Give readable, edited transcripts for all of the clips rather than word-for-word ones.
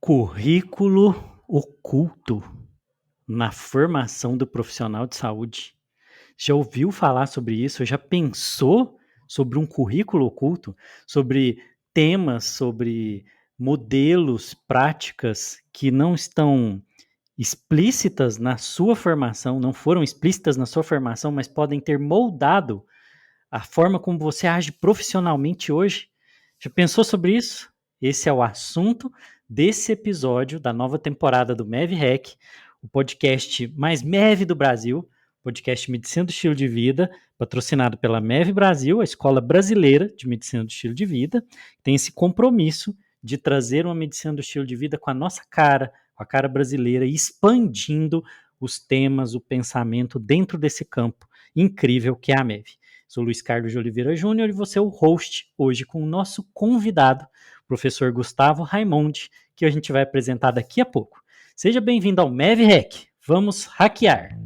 Currículo oculto na formação do profissional de saúde. Já ouviu falar sobre isso? Já pensou sobre um currículo oculto? Sobre temas, sobre modelos, práticas que não estão explícitas na sua formação, não foram explícitas na sua formação, mas podem ter moldado a forma como você age profissionalmente hoje? Já pensou sobre isso? Esse é o assunto desse episódio da nova temporada do MEV o podcast mais MEV do Brasil, podcast Medicina do Estilo de Vida, patrocinado pela MEV Brasil, a Escola Brasileira de Medicina do Estilo de Vida, tem esse compromisso de trazer uma medicina do estilo de vida com a nossa cara, com a cara brasileira, e expandindo os temas, o pensamento dentro desse campo incrível que é a MEV. Sou Luiz Carlos de Oliveira Júnior e você é o host hoje com o nosso convidado, professor Gustavo Raimondi, que a gente vai apresentar daqui a pouco. Seja bem-vindo ao MEV Vamos hackear!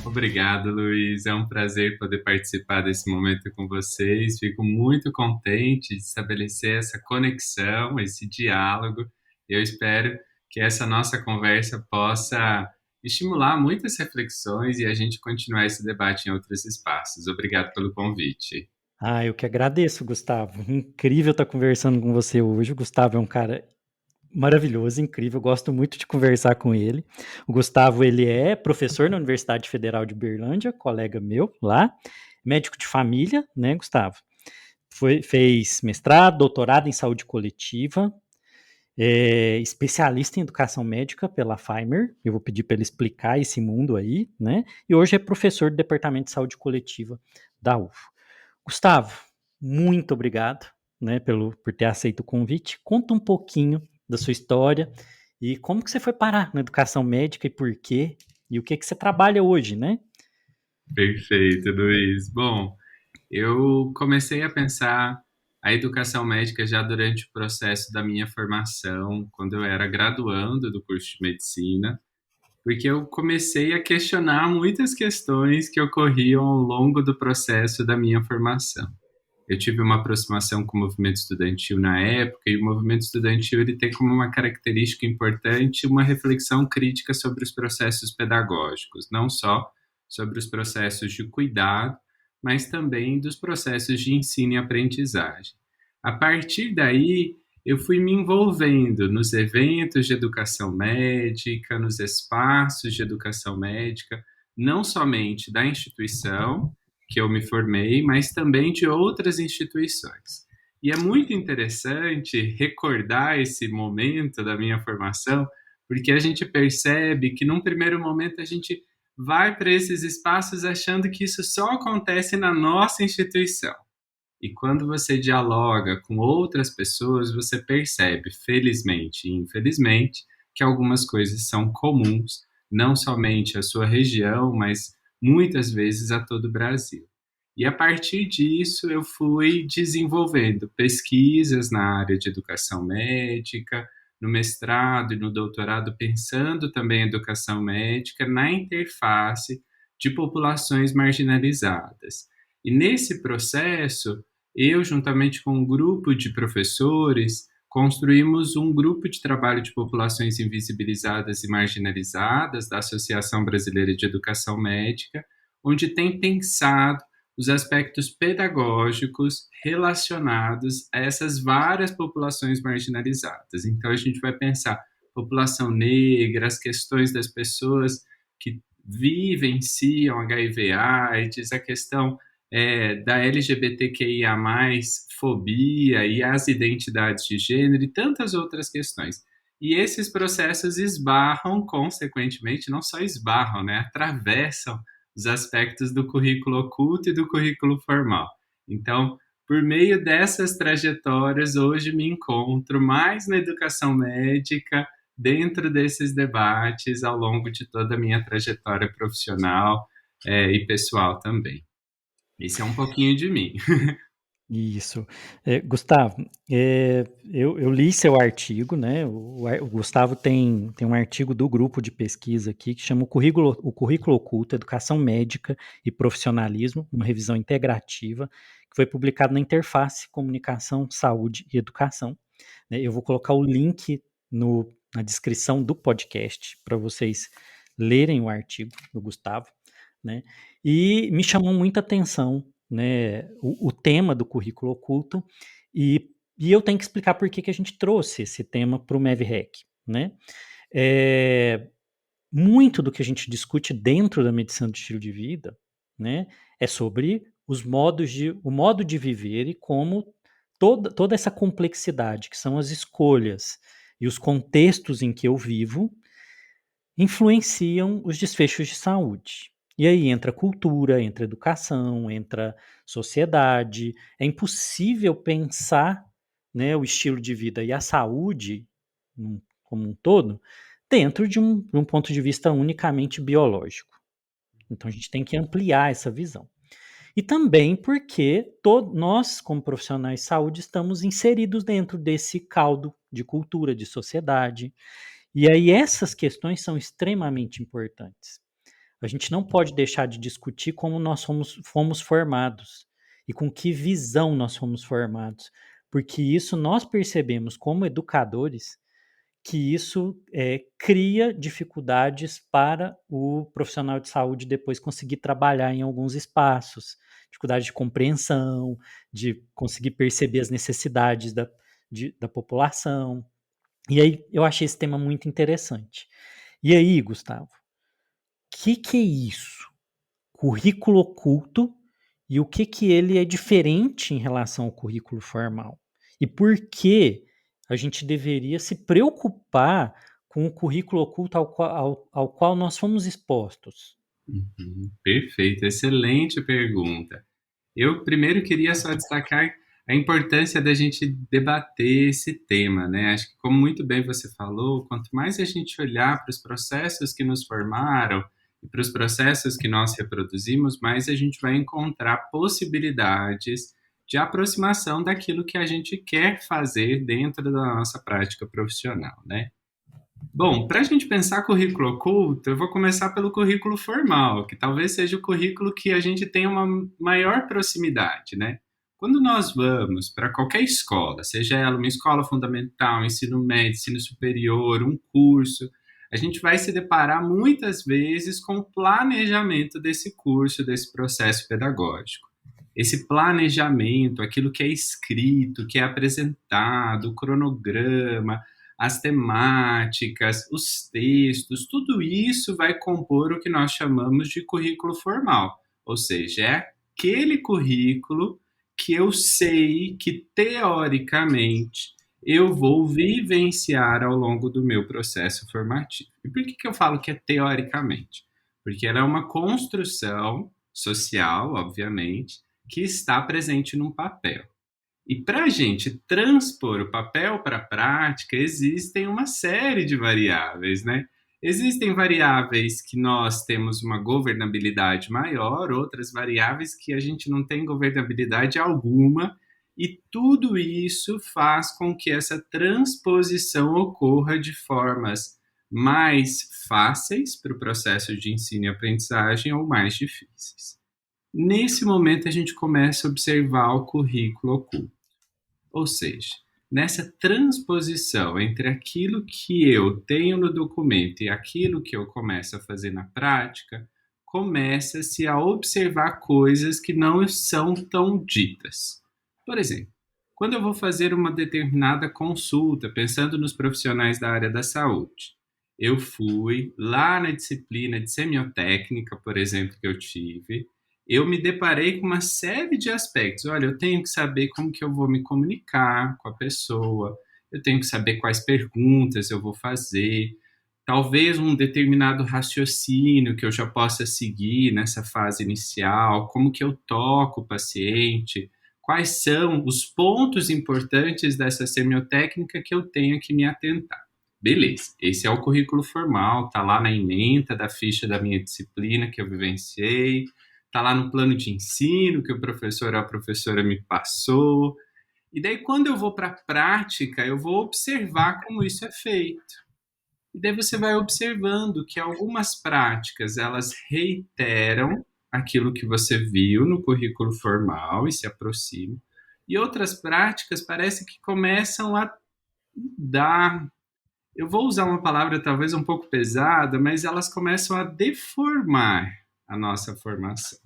Obrigado, Luiz. É um prazer poder participar desse momento com vocês. Fico muito contente de estabelecer essa conexão, esse diálogo. Eu espero que essa nossa conversa possa estimular muitas reflexões e a gente continuar esse debate em outros espaços. Obrigado pelo convite. Eu que agradeço, Gustavo. Incrível estar conversando com você hoje. O Gustavo é um cara maravilhoso, incrível, gosto muito de conversar com ele. O Gustavo, ele é professor na Universidade Federal de Uberlândia, colega meu lá, médico de família, né, Gustavo? Fez mestrado, doutorado em saúde coletiva, especialista em educação médica pela Feimer, eu vou pedir para ele explicar esse mundo aí, né? E hoje é professor do Departamento de Saúde Coletiva da UFO. Gustavo, muito obrigado, né, por ter aceito o convite. Conta um pouquinho da sua história e como que você foi parar na educação médica e por quê, e o que que você trabalha hoje, né? Perfeito, Luiz. Bom, eu comecei a pensar a educação médica já durante o processo da minha formação, quando eu era graduando do curso de medicina, porque eu comecei a questionar muitas questões que ocorriam ao longo do processo da minha formação. Eu tive uma aproximação com o movimento estudantil na época, e o movimento estudantil ele tem como uma característica importante uma reflexão crítica sobre os processos pedagógicos, não só sobre os processos de cuidado, mas também dos processos de ensino e aprendizagem. A partir daí, eu fui me envolvendo nos eventos de educação médica, nos espaços de educação médica, não somente da instituição que eu me formei, mas também de outras instituições. E é muito interessante recordar esse momento da minha formação, porque a gente percebe que, num primeiro momento, a gente vai para esses espaços achando que isso só acontece na nossa instituição. E quando você dialoga com outras pessoas, você percebe, felizmente e infelizmente, que algumas coisas são comuns, não somente à sua região, mas muitas vezes a todo o Brasil. E a partir disso, eu fui desenvolvendo pesquisas na área de educação médica, no mestrado e no doutorado, pensando também em educação médica na interface de populações marginalizadas. E nesse processo, eu, juntamente com um grupo de professores, construímos um grupo de trabalho de populações invisibilizadas e marginalizadas da Associação Brasileira de Educação Médica, onde tem pensado os aspectos pedagógicos relacionados a essas várias populações marginalizadas. Então, a gente vai pensar população negra, as questões das pessoas que vivenciam HIV/AIDS, a questão da LGBTQIA+, fobia e as identidades de gênero e tantas outras questões. E esses processos esbarram, consequentemente, não só esbarram, né, atravessam os aspectos do currículo oculto e do currículo formal. Então, por meio dessas trajetórias, hoje me encontro mais na educação médica, dentro desses debates, ao longo de toda a minha trajetória profissional e pessoal também. Esse é um pouquinho de mim. Isso. Gustavo, eu li seu artigo, né? O Gustavo tem um artigo do grupo de pesquisa aqui que chama o Currículo Oculto, Educação Médica e Profissionalismo, uma revisão integrativa, que foi publicado na Interface Comunicação, Saúde e Educação. Né? Eu vou colocar o link na descrição do podcast para vocês lerem o artigo do Gustavo, né? E me chamou muita atenção, né, o tema do currículo oculto, e eu tenho que explicar por que a gente trouxe esse tema para o MevRec, né? É, muito do que a gente discute dentro da medicina do estilo de vida, né, é sobre o modo de viver e como toda essa complexidade, que são as escolhas e os contextos em que eu vivo, influenciam os desfechos de saúde. E aí entra cultura, entra educação, entra sociedade. É impossível pensar, né, o estilo de vida e a saúde como um todo dentro de um ponto de vista unicamente biológico. Então a gente tem que ampliar essa visão. E também porque nós, como profissionais de saúde, estamos inseridos dentro desse caldo de cultura, de sociedade. E aí essas questões são extremamente importantes. A gente não pode deixar de discutir como nós fomos formados e com que visão nós fomos formados, porque isso nós percebemos como educadores que isso cria dificuldades para o profissional de saúde depois conseguir trabalhar em alguns espaços, dificuldade de compreensão, de conseguir perceber as necessidades da população. E aí eu achei esse tema muito interessante. E aí, Gustavo, que é isso? Currículo oculto e o que ele é diferente em relação ao currículo formal? E por que a gente deveria se preocupar com o currículo oculto ao qual nós fomos expostos? Perfeito, excelente pergunta. Eu primeiro queria só destacar a importância da gente debater esse tema, né? Acho que, como muito bem você falou, quanto mais a gente olhar para os processos que nos formaram e para os processos que nós reproduzimos, mais a gente vai encontrar possibilidades de aproximação daquilo que a gente quer fazer dentro da nossa prática profissional, né? Bom, para a gente pensar currículo oculto, eu vou começar pelo currículo formal, que talvez seja o currículo que a gente tem uma maior proximidade, né? Quando nós vamos para qualquer escola, seja ela uma escola fundamental, ensino médio, ensino superior, um curso, a gente vai se deparar muitas vezes com o planejamento desse curso, desse processo pedagógico. Esse planejamento, aquilo que é escrito, que é apresentado, o cronograma, as temáticas, os textos, tudo isso vai compor o que nós chamamos de currículo formal, ou seja, é aquele currículo que eu sei que, teoricamente, eu vou vivenciar ao longo do meu processo formativo. E por que eu falo que é teoricamente? Porque ela é uma construção social, obviamente, que está presente num papel. E para a gente transpor o papel para a prática, existem uma série de variáveis, né? Existem variáveis que nós temos uma governabilidade maior, outras variáveis que a gente não tem governabilidade alguma, e tudo isso faz com que essa transposição ocorra de formas mais fáceis para o processo de ensino e aprendizagem ou mais difíceis. Nesse momento, a gente começa a observar o currículo oculto. Ou seja, nessa transposição entre aquilo que eu tenho no documento e aquilo que eu começo a fazer na prática, começa-se a observar coisas que não são tão ditas. Por exemplo, quando eu vou fazer uma determinada consulta, pensando nos profissionais da área da saúde, eu fui lá na disciplina de semiotécnica, por exemplo, que eu tive, eu me deparei com uma série de aspectos. Olha, eu tenho que saber como que eu vou me comunicar com a pessoa, eu tenho que saber quais perguntas eu vou fazer, talvez um determinado raciocínio que eu já possa seguir nessa fase inicial, como que eu toco o paciente, quais são os pontos importantes dessa semiotécnica que eu tenho que me atentar. Beleza, esse é o currículo formal, tá lá na ementa da ficha da minha disciplina que eu vivenciei, tá lá no plano de ensino que o professor ou a professora me passou. E daí, quando eu vou para a prática, eu vou observar como isso é feito. E daí você vai observando que algumas práticas, elas reiteram aquilo que você viu no currículo formal e se aproximam. E outras práticas parece que começam a dar, eu vou usar uma palavra talvez um pouco pesada, mas elas começam a deformar a nossa formação.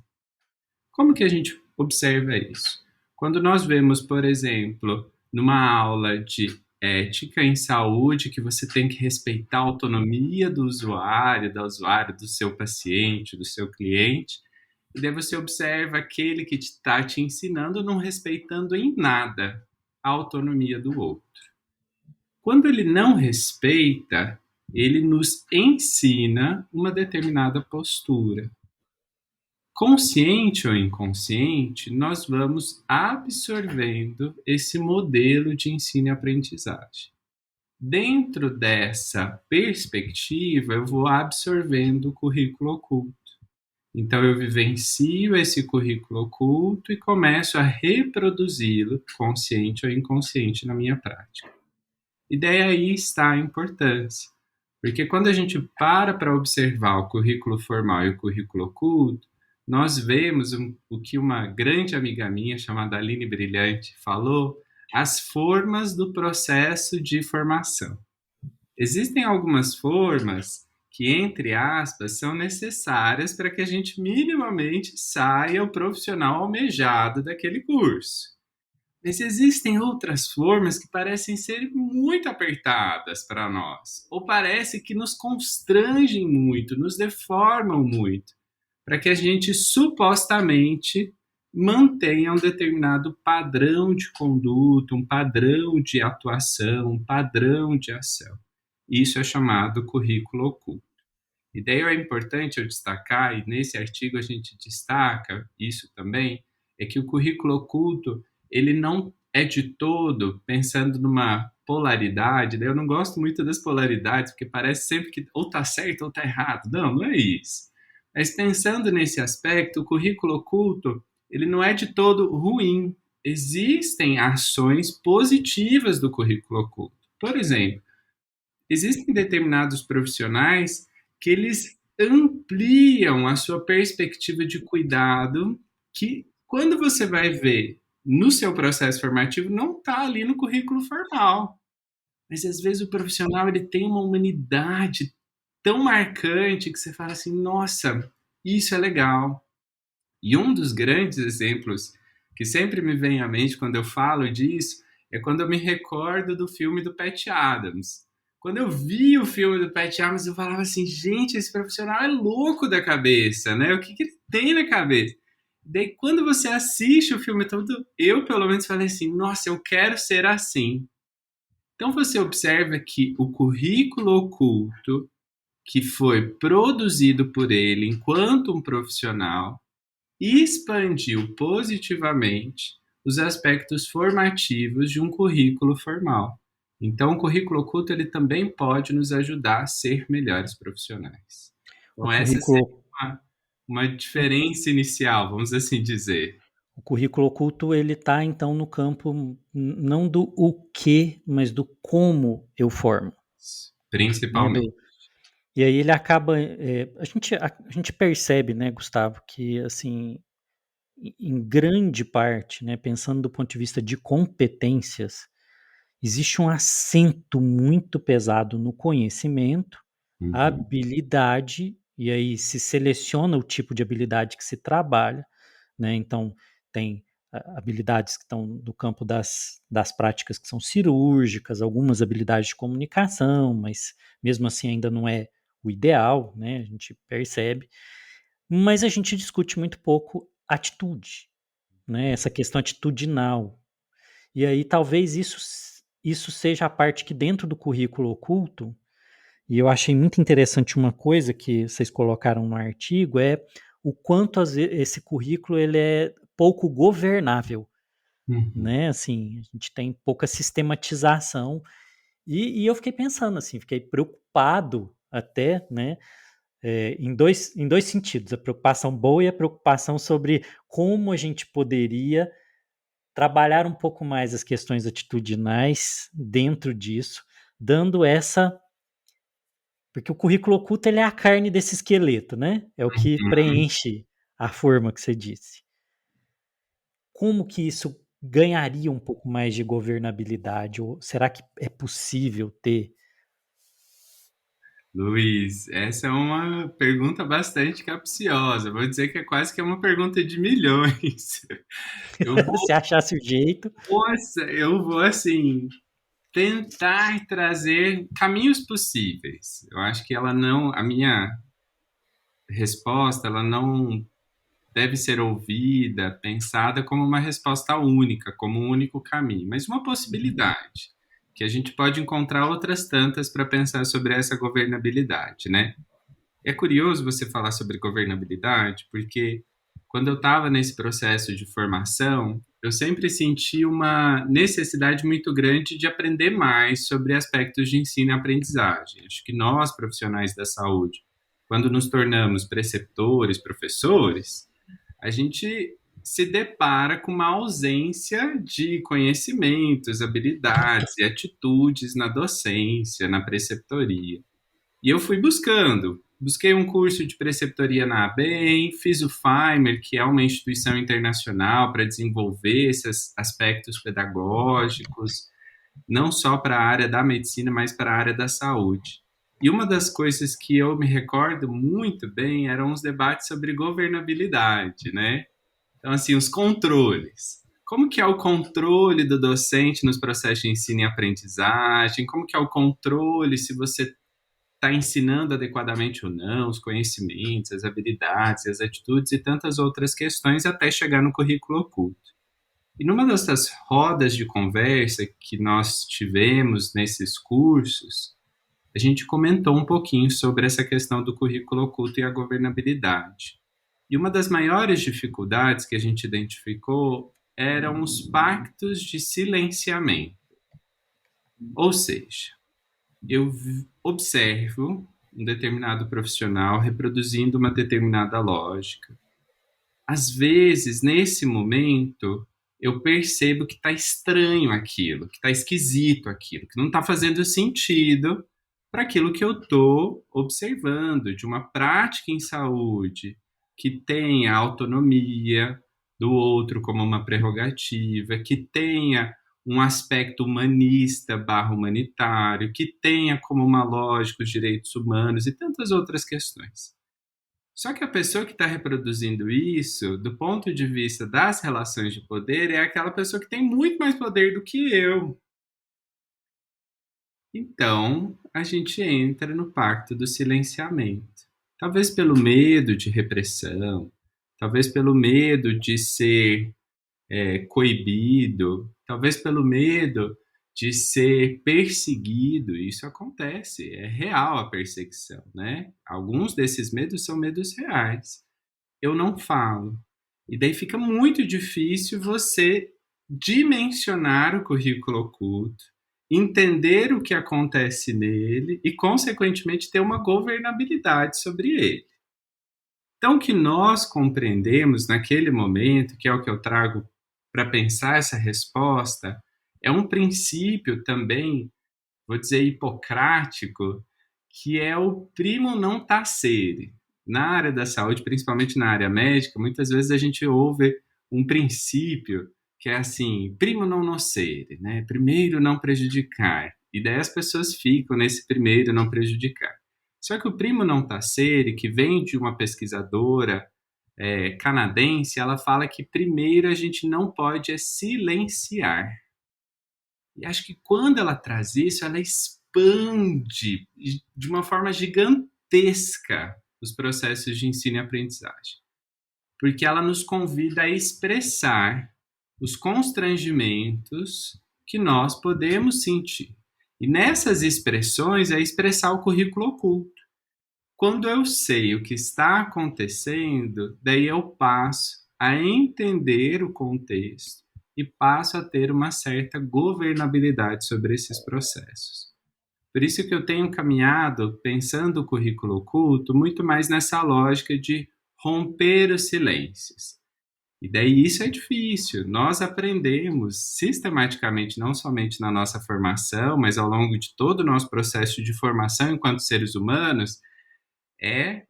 Como que a gente observa isso? Quando nós vemos, por exemplo, numa aula de ética em saúde, que você tem que respeitar a autonomia do usuário, da usuária, do seu paciente, do seu cliente, e daí você observa aquele que está te ensinando não respeitando em nada a autonomia do outro. Quando ele não respeita, ele nos ensina uma determinada postura. Consciente ou inconsciente, nós vamos absorvendo esse modelo de ensino e aprendizagem. Dentro dessa perspectiva, eu vou absorvendo o currículo oculto. Então, eu vivencio esse currículo oculto e começo a reproduzi-lo, consciente ou inconsciente, na minha prática. E daí aí está a importância. Porque quando a gente para observar o currículo formal e o currículo oculto, nós vemos o que uma grande amiga minha, chamada Aline Brilhante, falou, as formas do processo de formação. Existem algumas formas que, entre aspas, são necessárias para que a gente minimamente saia o profissional almejado daquele curso. Mas existem outras formas que parecem ser muito apertadas para nós, ou parece que nos constrangem muito, nos deformam muito, para que a gente supostamente mantenha um determinado padrão de conduta, um padrão de atuação, um padrão de ação. Isso é chamado currículo oculto. E daí é importante eu destacar, e nesse artigo a gente destaca isso também, é que o currículo oculto, ele não é de todo pensando numa polaridade, né? Eu não gosto muito das polaridades, porque parece sempre que ou tá certo ou tá errado. Não, não é isso. Mas pensando nesse aspecto, o currículo oculto, ele não é de todo ruim. Existem ações positivas do currículo oculto. Por exemplo, existem determinados profissionais que eles ampliam a sua perspectiva de cuidado, que quando você vai ver no seu processo formativo, não está ali no currículo formal. Mas às vezes o profissional ele tem uma humanidade tão marcante que você fala assim, nossa, isso é legal. E um dos grandes exemplos que sempre me vem à mente quando eu falo disso é quando eu me recordo do filme do Pat Adams. Quando eu vi o filme do Pat Adams, eu falava assim, gente, esse profissional é louco da cabeça, né? O que ele tem na cabeça? Daí, quando você assiste o filme todo, eu, pelo menos, falei assim, nossa, eu quero ser assim. Então, você observa que o currículo oculto, que foi produzido por ele enquanto um profissional, expandiu positivamente os aspectos formativos de um currículo formal. Então, o currículo oculto ele também pode nos ajudar a ser melhores profissionais. O Então, essa seria currículo, uma diferença inicial, vamos assim dizer. o currículo oculto ele está então no campo não do o que, mas do como eu formo, né? Principalmente. E aí ele acaba, a gente percebe, né, Gustavo, que assim, em grande parte, né, pensando do ponto de vista de competências, existe um acento muito pesado no conhecimento, Uhum. habilidade, e aí se seleciona o tipo de habilidade que se trabalha, né? Então, tem habilidades que estão no campo das práticas que são cirúrgicas, algumas habilidades de comunicação, mas mesmo assim ainda não é o ideal, né? A gente percebe. Mas a gente discute muito pouco atitude, né? Essa questão atitudinal. E aí talvez isso seja a parte que dentro do currículo oculto, e eu achei muito interessante uma coisa que vocês colocaram no artigo, é o quanto esse currículo ele é pouco governável, Uhum. né? Assim, a gente tem pouca sistematização, e eu fiquei pensando assim, fiquei preocupado até, né? em dois sentidos, a preocupação boa e a preocupação sobre como a gente poderia trabalhar um pouco mais as questões atitudinais dentro disso, dando essa. Porque o currículo oculto ele é a carne desse esqueleto, né? É o que Uhum. preenche a forma que você disse. Como que isso ganharia um pouco mais de governabilidade? Ou será que é possível ter? Luiz, essa é uma pergunta bastante capciosa. Vou dizer que é quase que uma pergunta de milhões. Eu Se achasse o jeito. eu vou assim tentar trazer caminhos possíveis. Eu acho que a minha resposta, ela não deve ser ouvida, pensada como uma resposta única, como um único caminho, mas uma possibilidade, que a gente pode encontrar outras tantas para pensar sobre essa governabilidade, né? É curioso você falar sobre governabilidade, porque quando eu estava nesse processo de formação, eu sempre senti uma necessidade muito grande de aprender mais sobre aspectos de ensino e aprendizagem. Acho que nós, profissionais da saúde, quando nos tornamos preceptores, professores, a gente se depara com uma ausência de conhecimentos, habilidades e atitudes na docência, na preceptoria. E eu fui buscando. Busquei um curso de preceptoria na ABEM, fiz o FIMER, que é uma instituição internacional para desenvolver esses aspectos pedagógicos, não só para a área da medicina, mas para a área da saúde. E uma das coisas que eu me recordo muito bem eram os debates sobre governabilidade, né? Então, assim, os controles. Como que é o controle do docente nos processos de ensino e aprendizagem? Como que é o controle se você está ensinando adequadamente ou não, os conhecimentos, as habilidades, as atitudes e tantas outras questões até chegar no currículo oculto. E numa dessas rodas de conversa que nós tivemos nesses cursos, a gente comentou um pouquinho sobre essa questão do currículo oculto e a governabilidade. E uma das maiores dificuldades que a gente identificou eram os pactos de silenciamento. Ou seja, eu observo um determinado profissional reproduzindo uma determinada lógica. Às vezes, nesse momento, eu percebo que está estranho aquilo, que está esquisito aquilo, que não está fazendo sentido para aquilo que eu estou observando, de uma prática em saúde que tenha autonomia do outro como uma prerrogativa, que tenha um aspecto humanista barra humanitário, que tenha como uma lógica os direitos humanos e tantas outras questões. Só que a pessoa que está reproduzindo isso, do ponto de vista das relações de poder, é aquela pessoa que tem muito mais poder do que eu. Então, a gente entra no pacto do silenciamento. Talvez pelo medo de repressão, talvez pelo medo de ser coibido, talvez pelo medo de ser perseguido. Isso acontece, é real a perseguição, né? Alguns desses medos são medos reais. Eu não falo. E daí fica muito difícil você dimensionar o currículo oculto, entender o que acontece nele e, consequentemente, ter uma governabilidade sobre ele. Então, o que nós compreendemos naquele momento, que é o que eu trago para pensar essa resposta, é um princípio também, vou dizer, hipocrático, que é o primo não tacere. Na área da saúde, principalmente na área médica, muitas vezes a gente ouve um princípio que é assim, primo non nocere, né? Primeiro não prejudicar. E daí as pessoas ficam nesse primeiro não prejudicar. Só que o primo não tacere, que vem de uma pesquisadora canadense, ela fala que primeiro a gente não pode silenciar. E acho que quando ela traz isso, ela expande de uma forma gigantesca os processos de ensino e aprendizagem. Porque ela nos convida a expressar os constrangimentos que nós podemos sentir. E nessas expressões é expressar o currículo oculto. Quando eu sei o que está acontecendo, daí eu passo a entender o contexto e passo a ter uma certa governabilidade sobre esses processos. Por isso que eu tenho caminhado, pensando o currículo oculto, muito mais nessa lógica de romper os silêncios. E daí isso é difícil. Nós aprendemos sistematicamente, não somente na nossa formação, mas ao longo de todo o nosso processo de formação enquanto seres humanos, é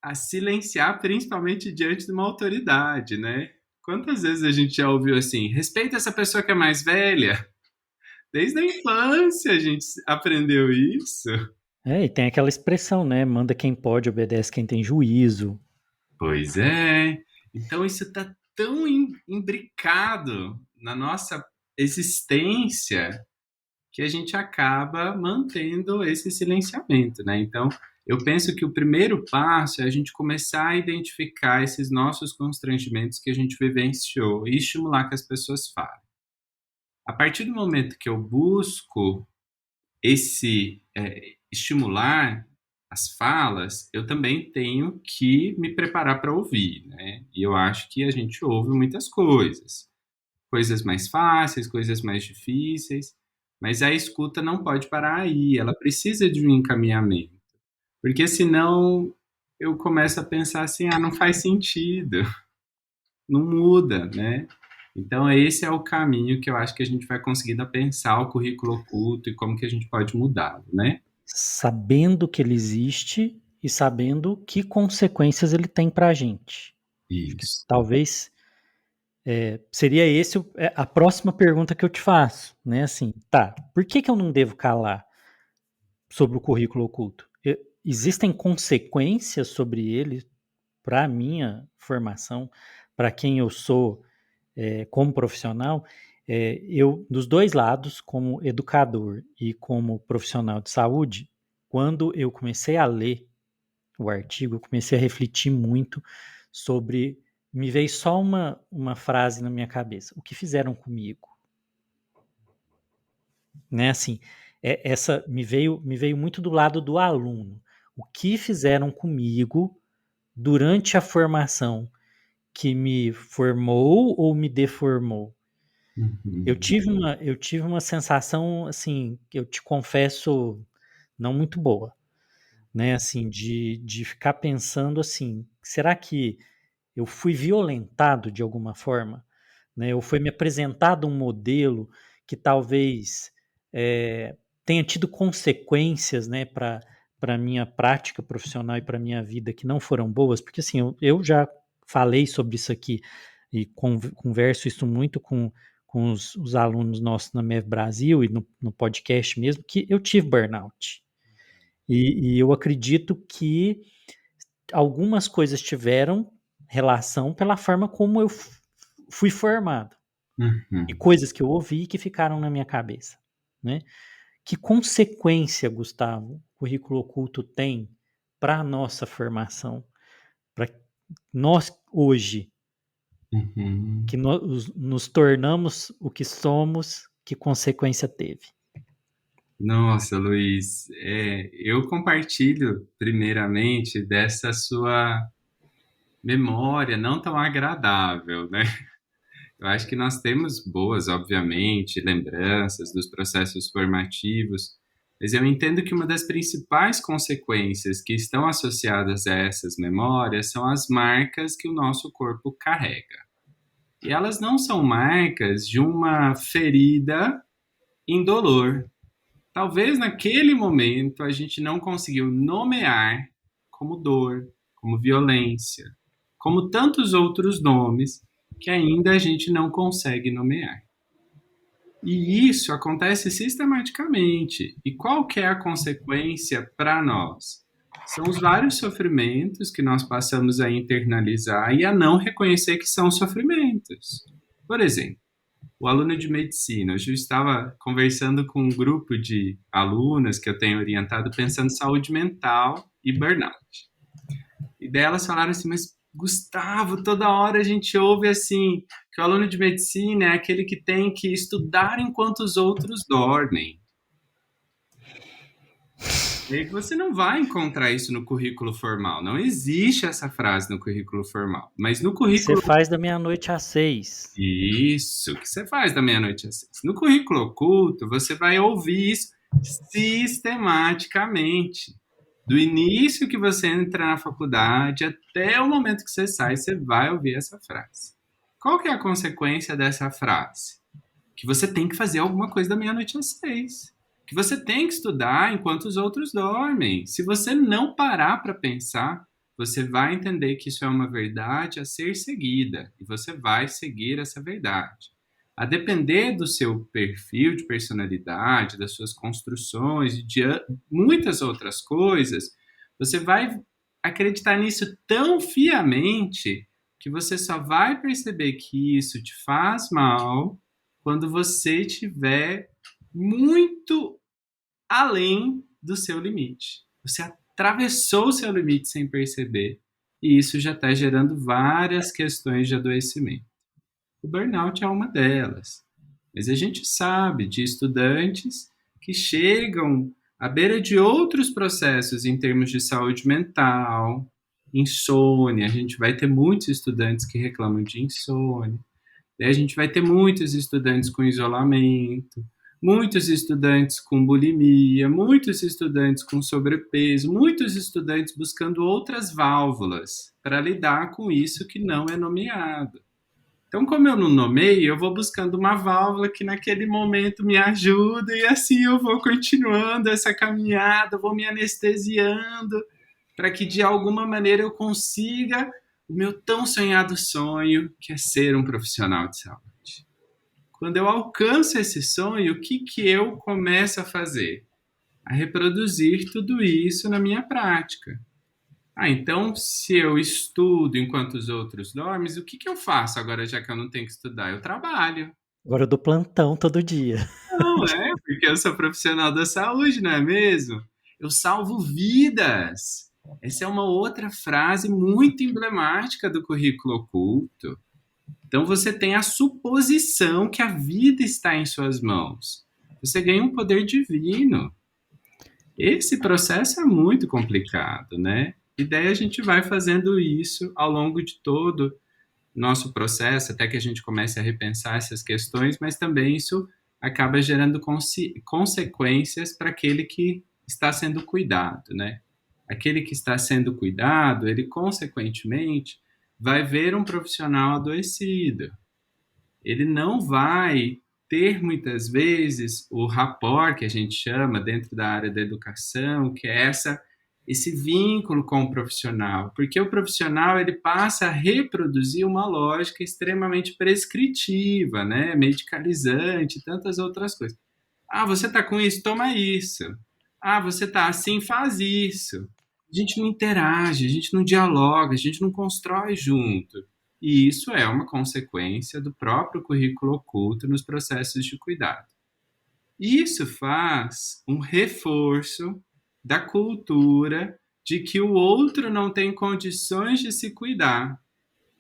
a silenciar, principalmente diante de uma autoridade, né? Quantas vezes a gente já ouviu assim, respeita essa pessoa que é mais velha? Desde a infância a gente aprendeu isso. E tem aquela expressão, né? Manda quem pode, obedece quem tem juízo. Pois é. Então isso está tão imbricado na nossa existência que a gente acaba mantendo esse silenciamento, né? Então, eu penso que o primeiro passo é a gente começar a identificar esses nossos constrangimentos que a gente vivenciou e estimular que as pessoas falem. A partir do momento que eu busco esse estimular as falas, eu também tenho que me preparar para ouvir, né? E eu acho que a gente ouve muitas coisas, coisas mais fáceis, coisas mais difíceis, mas a escuta não pode parar aí, ela precisa de um encaminhamento, porque senão eu começo a pensar assim, não faz sentido, não muda, né? Então esse é o caminho que eu acho que a gente vai conseguindo pensar o currículo oculto e como que a gente pode mudá-lo, né? Sabendo que ele existe e sabendo que consequências ele tem pra gente. Acho que Isso. talvez seria esse a próxima pergunta que eu te faço, né? Assim, tá, por que eu não devo calar sobre o currículo oculto? Existem consequências sobre ele para a minha formação, para quem eu sou como profissional? Eu, dos dois lados, como educador e como profissional de saúde, quando eu comecei a ler o artigo, eu comecei a refletir muito sobre. Me veio só uma frase na minha cabeça: o que fizeram comigo? Né, assim, essa me veio muito do lado do aluno. O que fizeram comigo durante a formação que me formou ou me deformou? Uhum. Eu tive uma sensação, assim, que eu te confesso, não muito boa, né, assim, de ficar pensando assim: será que eu fui violentado de alguma forma, né? Ou foi me apresentado um modelo que talvez tenha tido consequências, né, para minha prática profissional e para minha vida que não foram boas, porque assim eu já falei sobre isso aqui e converso isso muito com os alunos nossos na MEV Brasil e no podcast mesmo, que eu tive burnout. E eu acredito que algumas coisas tiveram relação pela forma como eu fui formado e Uhum. coisas que eu ouvi que ficaram na minha cabeça, né? Que consequência, Gustavo, o currículo oculto tem para a nossa formação, para nós hoje, Uhum. que nos tornamos o que somos, que consequência teve? Nossa, Luiz, eu compartilho primeiramente dessa sua memória não tão agradável, né? Eu acho que nós temos boas, obviamente, lembranças dos processos formativos, mas eu entendo que uma das principais consequências que estão associadas a essas memórias são as marcas que o nosso corpo carrega. E elas não são marcas de uma ferida indolor. Talvez naquele momento a gente não conseguiu nomear como dor, como violência, como tantos outros nomes que ainda a gente não consegue nomear. E isso acontece sistematicamente. E qual que é a consequência para nós? São os vários sofrimentos que nós passamos a internalizar e a não reconhecer que são sofrimentos. Por exemplo, o aluno de medicina. Hoje eu estava conversando com um grupo de alunas que eu tenho orientado pensando em saúde mental e burnout. E delas falaram assim, mas Gustavo, toda hora a gente ouve assim, que o aluno de medicina é aquele que tem que estudar enquanto os outros dormem. E aí você não vai encontrar isso no currículo formal. Não existe essa frase no currículo formal. Mas no Que você currículo. faz da meia-noite às 6. Isso, que você faz da meia-noite às 6. No currículo oculto, você vai ouvir isso Sistematicamente. Do início que você entra na faculdade até o momento que você sai, você vai ouvir essa frase. Qual que é a consequência dessa frase? Que você tem que fazer alguma coisa da meia-noite às 6. Que você tem que estudar enquanto os outros dormem. Se você não parar para pensar, você vai entender que isso é uma verdade a ser seguida e você vai seguir essa verdade. A depender do seu perfil de personalidade, das suas construções e de muitas outras coisas, você vai acreditar nisso tão fiamente que você só vai perceber que isso te faz mal quando você estiver muito além do seu limite. Você atravessou o seu limite sem perceber, e isso já está gerando várias questões de adoecimento. O burnout é uma delas. Mas a gente sabe de estudantes que chegam à beira de outros processos em termos de saúde mental, insônia. A gente vai ter muitos estudantes que reclamam de insônia. Daí a gente vai ter muitos estudantes com isolamento, muitos estudantes com bulimia, muitos estudantes com sobrepeso, muitos estudantes buscando outras válvulas para lidar com isso que não é nomeado. Então, como eu não nomeio, eu vou buscando uma válvula que naquele momento me ajuda e assim eu vou continuando essa caminhada, vou me anestesiando para que de alguma maneira eu consiga o meu tão sonhado sonho, que é ser um profissional de saúde. Quando eu alcanço esse sonho, o que que eu começo a fazer? A reproduzir tudo isso na minha prática. Então, se eu estudo enquanto os outros dormem, o que que eu faço agora, já que eu não tenho que estudar? Eu trabalho. Agora eu dou plantão todo dia. Não, porque eu sou profissional da saúde, não é mesmo? Eu salvo vidas. Essa é uma outra frase muito emblemática do currículo oculto. Então você tem a suposição que a vida está em suas mãos. Você ganha um poder divino. Esse processo é muito complicado, né? E daí a gente vai fazendo isso ao longo de todo nosso processo, até que a gente comece a repensar essas questões, mas também isso acaba gerando consequências para aquele que está sendo cuidado, né? Aquele que está sendo cuidado, ele consequentemente vai ver um profissional adoecido. Ele não vai ter muitas vezes o rapport que a gente chama dentro da área da educação, que é esse vínculo com o profissional, porque o profissional ele passa a reproduzir uma lógica extremamente prescritiva, né, medicalizante, tantas outras coisas. Ah, você tá com isso, toma isso. Ah, você tá assim, faz isso. A gente não interage, a gente não dialoga, a gente não constrói junto. E isso é uma consequência do próprio currículo oculto nos processos de cuidado. Isso faz um reforço da cultura de que o outro não tem condições de se cuidar.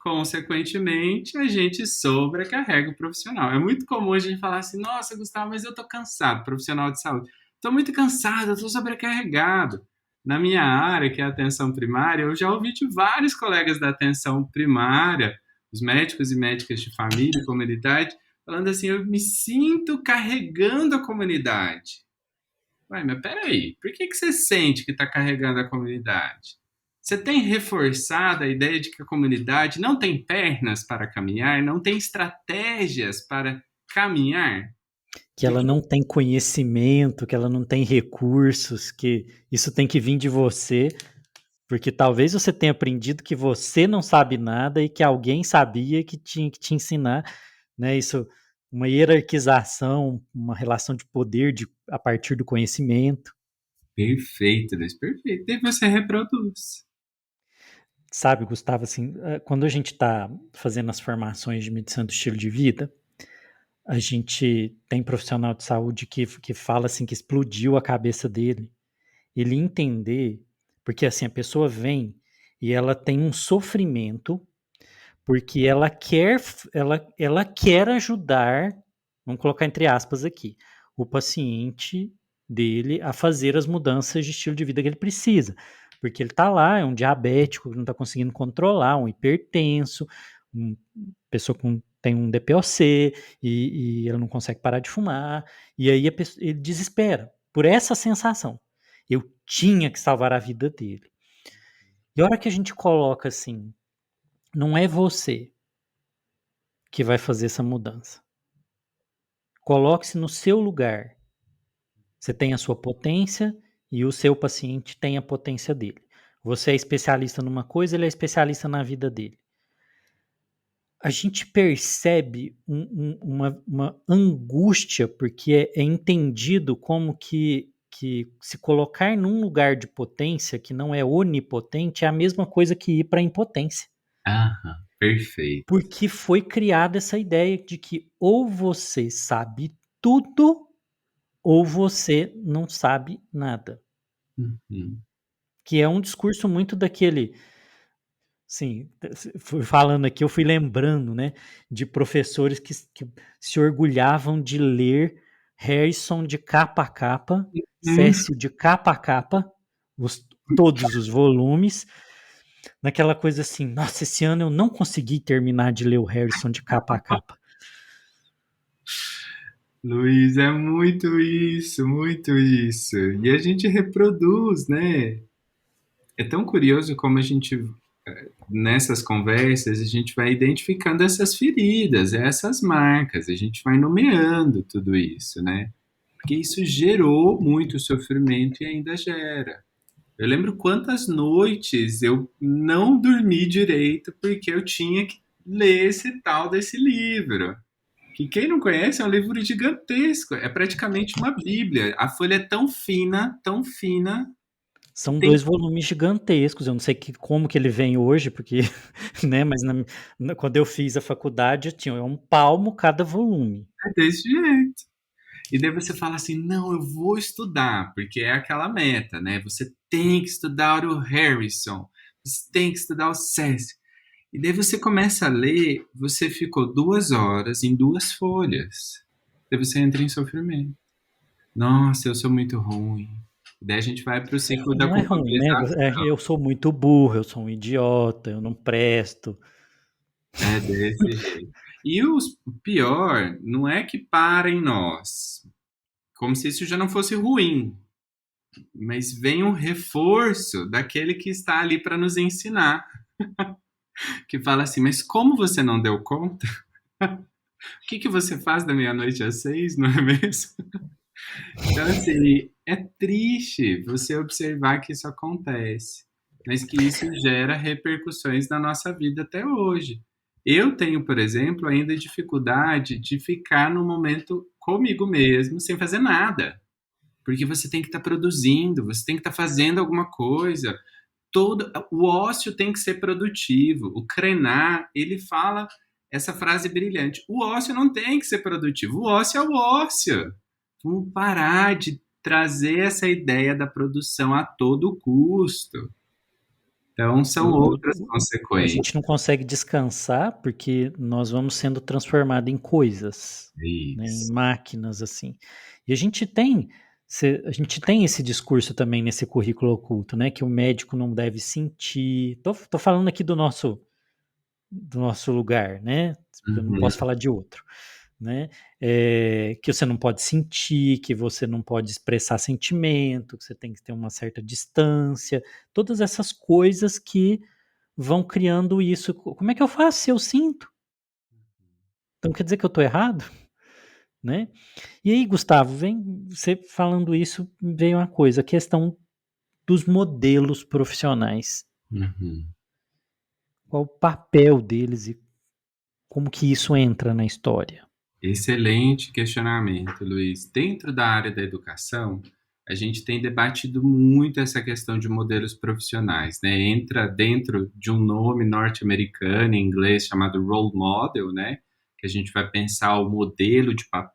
Consequentemente, a gente sobrecarrega o profissional. É muito comum a gente falar assim: nossa, Gustavo, mas eu estou cansado, profissional de saúde. Estou muito cansado, estou sobrecarregado. Na minha área, que é a atenção primária, eu já ouvi de vários colegas da atenção primária, os médicos e médicas de família e comunidade, falando assim: eu me sinto carregando a comunidade. Ué, mas peraí, por que que você sente que está carregando a comunidade? Você tem reforçado a ideia de que a comunidade não tem pernas para caminhar, não tem estratégias para caminhar? Que ela Porque não tem conhecimento, que ela não tem recursos, que isso tem que vir de você, porque talvez você tenha aprendido que você não sabe nada e que alguém sabia que tinha que te ensinar, né? Isso, uma hierarquização, uma relação de poder a partir do conhecimento. perfeito, Luiz, perfeito. E você reproduz. Sabe, Gustavo, assim, quando a gente está fazendo as formações de medicina do estilo de vida, a gente tem profissional de saúde que fala assim que explodiu a cabeça dele. Ele entender, porque assim, a pessoa vem e ela tem um sofrimento porque ela quer ajudar, vamos colocar entre aspas aqui, o paciente dele a fazer as mudanças de estilo de vida que ele precisa. Porque ele está lá, é um diabético que não está conseguindo controlar, um hipertenso, uma pessoa com tem um DPOC e ele não consegue parar de fumar, e aí ele desespera, por essa sensação. Eu tinha que salvar a vida dele. E a hora que a gente coloca assim, não é você que vai fazer essa mudança. Coloque-se no seu lugar. Você tem a sua potência e o seu paciente tem a potência dele. Você é especialista numa coisa, ele é especialista na vida dele. A gente percebe uma angústia, porque é entendido como que se colocar num lugar de potência que não é onipotente é a mesma coisa que ir para a impotência. Aham, perfeito. Porque foi criada essa ideia de que ou você sabe tudo ou você não sabe nada. Uhum. Que é um discurso muito daquele. Sim, fui falando aqui, eu fui lembrando, né, de professores que se orgulhavam de ler Harrison de capa a capa, Uhum. Cécio de capa a capa, todos os volumes, naquela coisa assim, nossa, esse ano eu não consegui terminar de ler o Harrison de capa a capa. Luiz, é muito isso, muito isso. E a gente reproduz, né? É tão curioso como a gente, nessas conversas, a gente vai identificando essas feridas, essas marcas, a gente vai nomeando tudo isso, né? Porque isso gerou muito sofrimento e ainda gera. Eu lembro quantas noites eu não dormi direito porque eu tinha que ler esse tal desse livro. Que quem não conhece é um livro gigantesco, é praticamente uma Bíblia. A folha é tão fina, São tem 2 volumes gigantescos, eu não sei como que ele vem hoje, porque, né, mas quando eu fiz a faculdade, tinha um palmo cada volume. é desse jeito. E daí você fala assim, não, eu vou estudar, porque é aquela meta, né? Você tem que estudar o Harrison, você tem que estudar o Cécio. E daí você começa a ler, você ficou 2 horas em 2 folhas. Daí você entra em sofrimento. Nossa, eu sou muito ruim. Daí a gente vai para o ciclo da Não é ruim, né, culpabilização. eu sou muito burro, eu sou um idiota, eu não presto. É desse jeito. E o pior não é que para em nós, como se isso já não fosse ruim, mas vem um reforço daquele que está ali para nos ensinar, que fala assim: mas como você não deu conta? O que que você faz da meia-noite às 6, não é mesmo? Então, assim, é triste você observar que isso acontece, mas que isso gera repercussões na nossa vida até hoje. Eu tenho, por exemplo, ainda dificuldade de ficar no momento comigo mesmo sem fazer nada, porque você tem que estar produzindo, você tem que estar fazendo alguma coisa. Todo o ócio tem que ser produtivo. O Krenar, ele fala essa frase brilhante: o ócio não tem que ser produtivo, o ócio é o ócio. Vamos parar de trazer essa ideia da produção a todo custo. Então, são outras A consequências. gente não consegue descansar porque nós vamos sendo transformado em coisas, né, em Isso. máquinas assim. E a gente tem esse discurso também nesse currículo oculto, né, que o médico não deve sentir. Tô falando aqui do nosso lugar, né? Eu não Uhum, posso falar de outro, né? Que você não pode sentir, que você não pode expressar sentimento, que você tem que ter uma certa distância, todas essas coisas que vão criando isso. Como é que eu faço se eu sinto? Então quer dizer que eu estou errado, né? E aí, Gustavo, vem você falando isso, veio uma coisa, a questão dos modelos profissionais. uhum. Qual o papel deles e como que isso entra na história? Excelente questionamento, Luiz. Dentro da área da educação, a gente tem debatido muito essa questão de modelos profissionais, né? Entra dentro de um nome norte-americano em inglês chamado role model, né? Que a gente vai pensar o modelo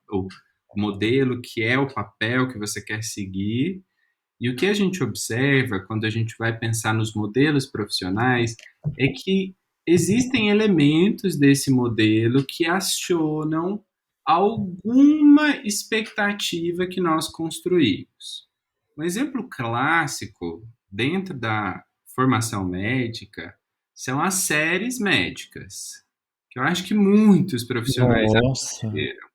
o modelo que é o papel que você quer seguir. E o que a gente observa quando a gente vai pensar nos modelos profissionais é que existem elementos desse modelo que acionam alguma expectativa que nós construímos. Um exemplo clássico dentro da formação médica são as séries médicas, que eu acho que muitos profissionais Nossa, aprenderam.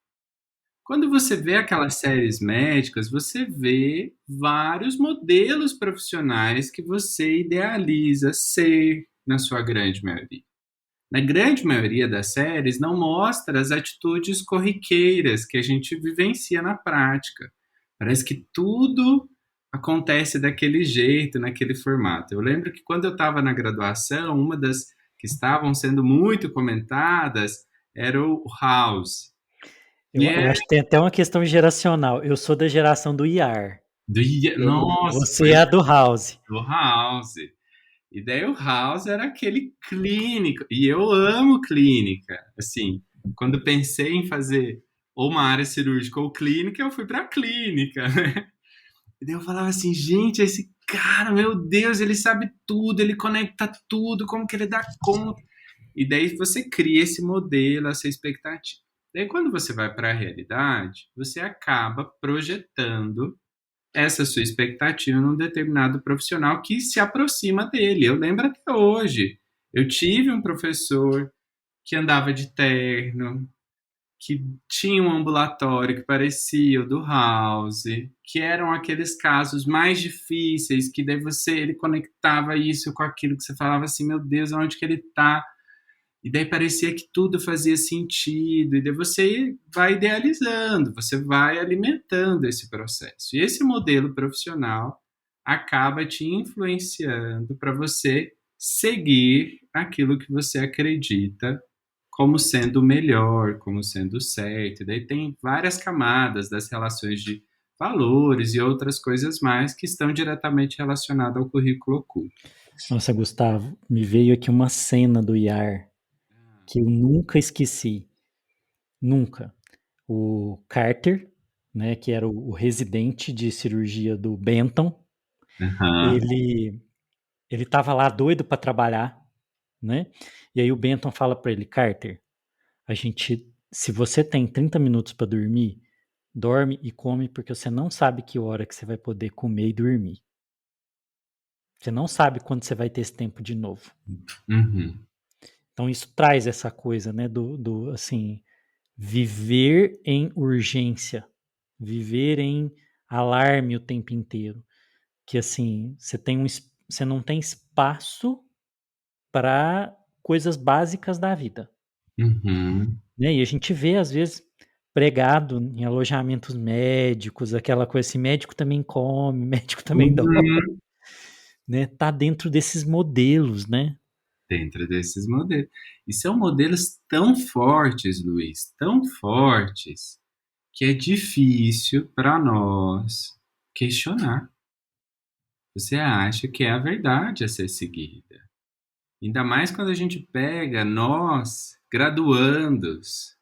Quando você vê aquelas séries médicas, você vê vários modelos profissionais que você idealiza ser, na sua grande maioria. Na grande maioria das séries, não mostra as atitudes corriqueiras que a gente vivencia na prática. Parece que tudo acontece daquele jeito, naquele formato. Eu lembro que quando eu estava na graduação, uma das que estavam sendo muito comentadas era o House. E Eu é acho que tem até uma questão geracional. Eu sou da geração do IAR. nossa, Você pois é a do House. do House. E daí o House era aquele clínico, e eu amo clínica. Assim, quando pensei em fazer ou uma área cirúrgica ou clínica, eu fui para clínica, né? E daí eu falava assim, gente, esse cara, meu Deus, ele sabe tudo, ele conecta tudo, como que ele dá conta? E daí você cria esse modelo, essa expectativa. Daí quando você vai para a realidade, você acaba projetando essa sua expectativa num determinado profissional que se aproxima dele. Eu lembro até hoje. Eu tive um professor que andava de terno, que tinha um ambulatório que parecia o do House, que eram aqueles casos mais difíceis, que daí ele conectava isso com aquilo que você falava assim, meu Deus, onde que ele está? E daí parecia que tudo fazia sentido, e daí você vai idealizando, você vai alimentando esse processo. E esse modelo profissional acaba te influenciando para você seguir aquilo que você acredita como sendo o melhor, como sendo certo. E daí tem várias camadas das relações de valores e outras coisas mais que estão diretamente relacionadas ao currículo oculto. Nossa, Gustavo, me veio aqui uma cena do IAR que eu nunca esqueci. Nunca. O Carter, né, que era o residente de cirurgia do Benton, Aham, ele ele estava lá doido para trabalhar, né? E aí o Benton fala para ele, Carter, se você tem 30 minutos para dormir, dorme e come porque você não sabe que hora que você vai poder comer e dormir. Você não sabe quando você vai ter esse tempo de novo. uhum, Então isso traz essa coisa, né, do assim, viver em urgência, viver em alarme o tempo inteiro, que assim, você não tem espaço para coisas básicas da vida, uhum, né? E a gente vê às vezes pregado em alojamentos médicos, aquela coisa assim, médico também come, médico também dorme, uhum. né? Tá dentro desses modelos, né? Dentro desses modelos. E são modelos tão fortes, Luiz, tão fortes, que é difícil para nós questionar. Você acha que é a verdade a ser seguida. Ainda mais quando a gente pega nós, graduandos.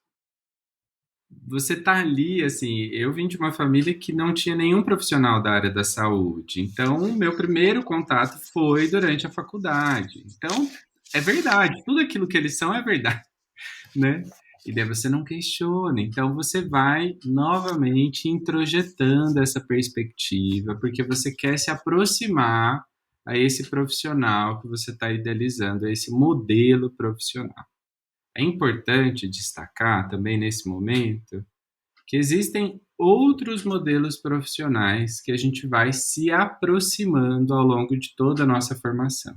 Você tá ali, assim, eu vim de uma família que não tinha nenhum profissional da área da saúde. Então, o meu primeiro contato foi durante a faculdade. Então, é verdade, tudo aquilo que eles são é verdade, né? E daí você não questiona. Então, você vai novamente introjetando essa perspectiva, porque você quer se aproximar a esse profissional que você está idealizando, a esse modelo profissional. É importante destacar também nesse momento que existem outros modelos profissionais que a gente vai se aproximando ao longo de toda a nossa formação.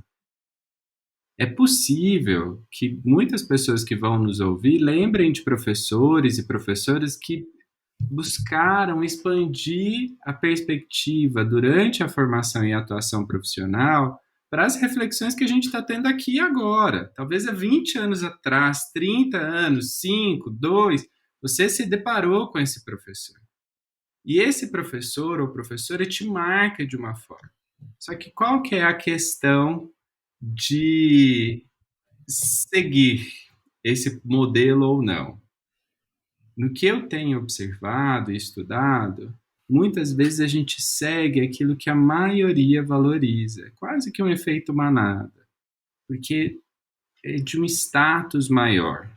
É possível que muitas pessoas que vão nos ouvir lembrem de professores e professoras que buscaram expandir a perspectiva durante a formação e atuação profissional para as reflexões que a gente está tendo aqui agora. Talvez há 20 anos atrás, 30 anos, 5, 2, você se deparou com esse professor. E esse professor ou professora te marca de uma forma. Só que qual que é a questão de seguir esse modelo ou não? No que eu tenho observado e estudado, muitas vezes a gente segue aquilo que a maioria valoriza, é quase que um efeito manada, porque é de um status maior.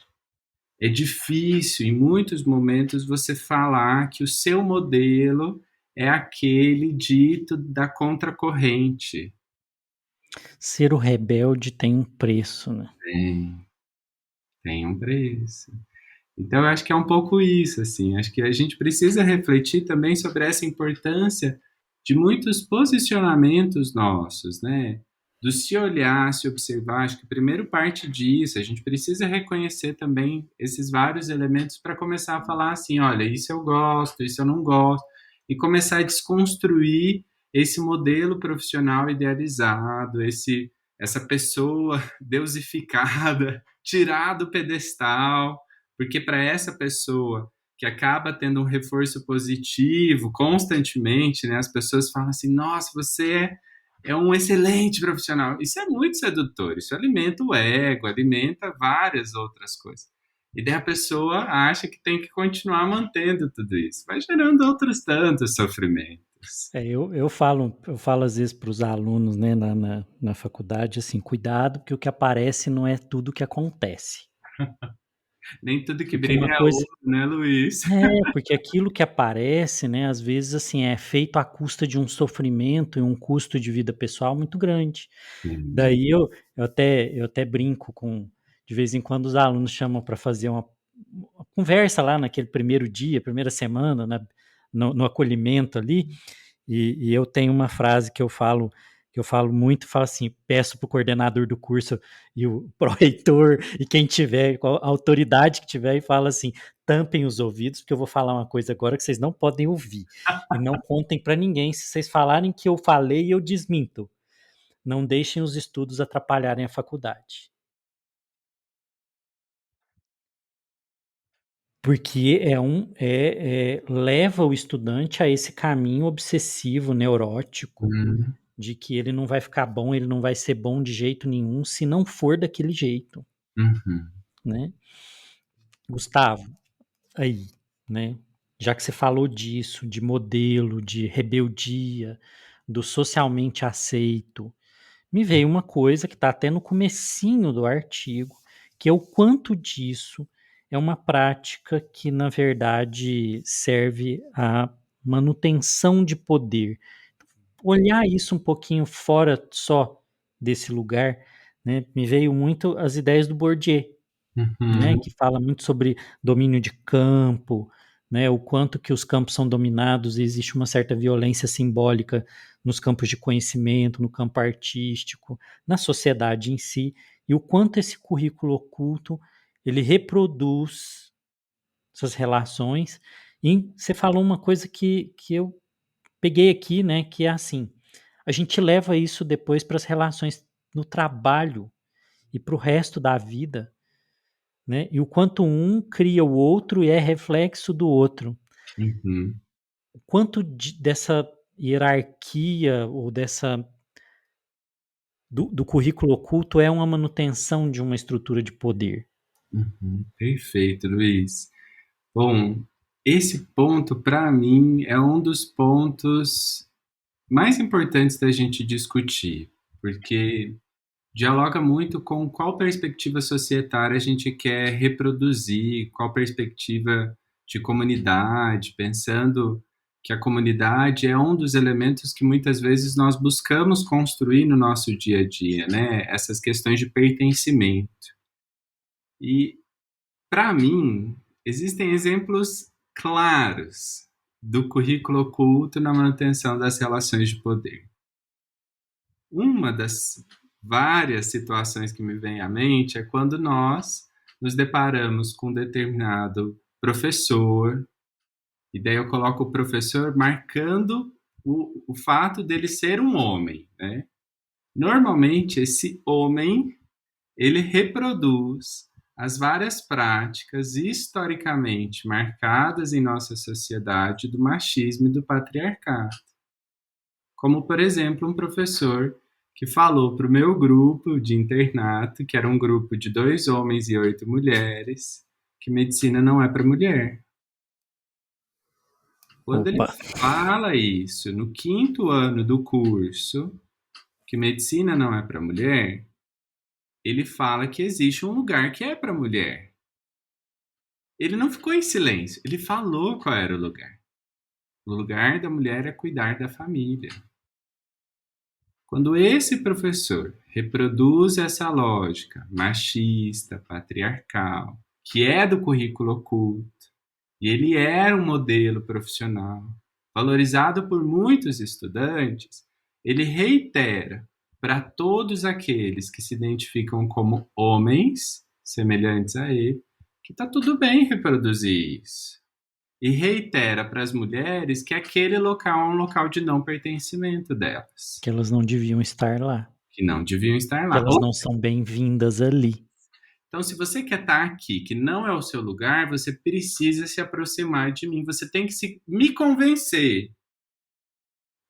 É difícil, em muitos momentos, você falar que o seu modelo é aquele dito da contracorrente. Ser o rebelde tem um preço, né? Tem, tem um preço. Então, eu acho que é um pouco isso, assim. Acho que a gente precisa refletir também sobre essa importância de muitos posicionamentos nossos, né? Do se olhar, se observar. Acho que primeiro parte disso, a gente precisa reconhecer também esses vários elementos para começar a falar assim, olha, isso eu gosto, isso eu não gosto, e começar a desconstruir esse modelo profissional idealizado, essa pessoa deusificada, tirar do pedestal, porque para essa pessoa que acaba tendo um reforço positivo constantemente, né, as pessoas falam assim: nossa, você é um excelente profissional. Isso é muito sedutor, isso alimenta o ego, alimenta várias outras coisas. E daí a pessoa acha que tem que continuar mantendo tudo isso. Vai gerando outros tantos sofrimentos. Eu falo às vezes para os alunos, né, na faculdade, assim, cuidado, porque o que aparece não é tudo que acontece. Nem tudo que Porque brilha uma é coisa ouro, né, Luiz? porque aquilo que aparece, né, às vezes, assim, é feito à custa de um sofrimento e um custo de vida pessoal muito grande. Sim. Daí eu até brinco com de vez em quando os alunos chamam para fazer uma conversa lá naquele primeiro dia, primeira semana, no acolhimento ali, e eu tenho uma frase que eu falo muito, falo assim, peço para o coordenador do curso e o pró-reitor e quem tiver, a autoridade que tiver, e fala assim, tampem os ouvidos, porque eu vou falar uma coisa agora que vocês não podem ouvir, e não contem para ninguém, se vocês falarem que eu falei, eu desminto. Não deixem os estudos atrapalharem a faculdade. Porque leva o estudante a esse caminho obsessivo, neurótico, Hum, de que ele não vai ficar bom, ele não vai ser bom de jeito nenhum se não for daquele jeito, uhum, né. Gustavo, aí, né, já que você falou disso, de modelo, de rebeldia, do socialmente aceito, me veio uma coisa que está até no comecinho do artigo, que é o quanto disso é uma prática que, na verdade, serve à manutenção de poder. Olhar isso um pouquinho fora só desse lugar, né, me veio muito as ideias do Bourdieu, né, uhum, que fala muito sobre domínio de campo, né, o quanto que os campos são dominados e existe uma certa violência simbólica nos campos de conhecimento, no campo artístico, na sociedade em si, e o quanto esse currículo oculto ele reproduz essas relações. E você falou uma coisa que eu peguei aqui, né, que é assim, a gente leva isso depois para as relações no trabalho e para o resto da vida, né? E o quanto um cria o outro e é reflexo do outro. uhum, O quanto dessa hierarquia ou do currículo oculto é uma manutenção de uma estrutura de poder. uhum. Perfeito, Luiz. Bom, esse ponto, para mim, é um dos pontos mais importantes da gente discutir, porque dialoga muito com qual perspectiva societária a gente quer reproduzir, qual perspectiva de comunidade, pensando que a comunidade é um dos elementos que muitas vezes nós buscamos construir no nosso dia a dia, né? Essas questões de pertencimento. E, para mim, existem exemplos claros do currículo oculto na manutenção das relações de poder. Uma das várias situações que me vem à mente é quando nós nos deparamos com um determinado professor, e daí eu coloco o professor marcando o fato dele ser um homem, né? Normalmente, esse homem, ele reproduz as várias práticas historicamente marcadas em nossa sociedade do machismo e do patriarcado. Como, por exemplo, um professor que falou para o meu grupo de internato, que era um grupo de 2 homens e 8 mulheres, que medicina não é para mulher. Quando ele Opa, fala isso no quinto ano do curso, que medicina não é para mulher, ele fala que existe um lugar que é para mulher. Ele não ficou em silêncio, ele falou qual era o lugar. O lugar da mulher é cuidar da família. Quando esse professor reproduz essa lógica machista, patriarcal, que é do currículo oculto, e ele era um modelo profissional, valorizado por muitos estudantes, ele reitera para todos aqueles que se identificam como homens semelhantes a ele, que está tudo bem reproduzir isso. E reitera para as mulheres que aquele local é um local de não pertencimento delas, Que elas não deviam estar lá. que não deviam estar Que lá. elas não são bem-vindas ali. Então, se você quer estar aqui, que não é o seu lugar, você precisa se aproximar de mim. Você tem que me convencer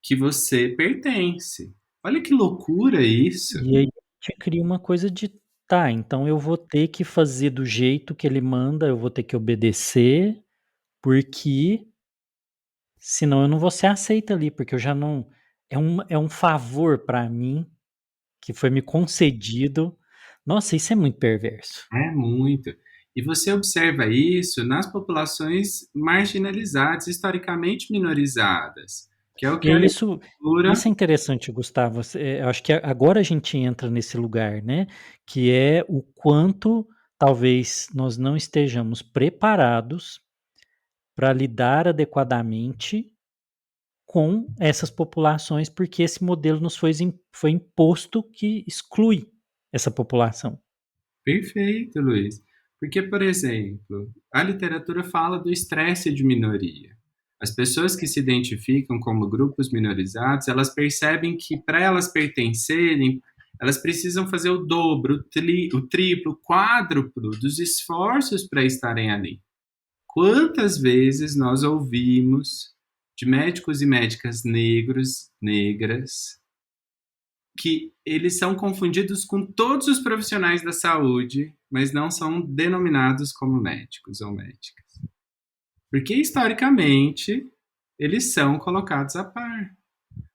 que você pertence. Olha que loucura isso. E aí a gente cria uma coisa de, tá, então eu vou ter que fazer do jeito que ele manda, eu vou ter que obedecer, porque senão eu não vou ser aceita ali, porque eu já não é um favor pra mim que foi me concedido. Nossa, isso é muito perverso. É muito. E você observa isso nas populações marginalizadas, historicamente minorizadas, que é o E que a aí literatura. isso é interessante, Gustavo, eu acho que agora a gente entra nesse lugar, né, que é o quanto talvez nós não estejamos preparados para lidar adequadamente com essas populações, porque esse modelo nos foi imposto que exclui essa população. Perfeito, Luiz. Porque, por exemplo, a literatura fala do estresse de minoria. As pessoas que se identificam como grupos minorizados, elas percebem que para elas pertencerem, elas precisam fazer o dobro, o triplo, o quádruplo dos esforços para estarem ali. Quantas vezes nós ouvimos de médicos e médicas negros, negras, que eles são confundidos com todos os profissionais da saúde, mas não são denominados como médicos ou médicas. Porque, historicamente, eles são colocados a par.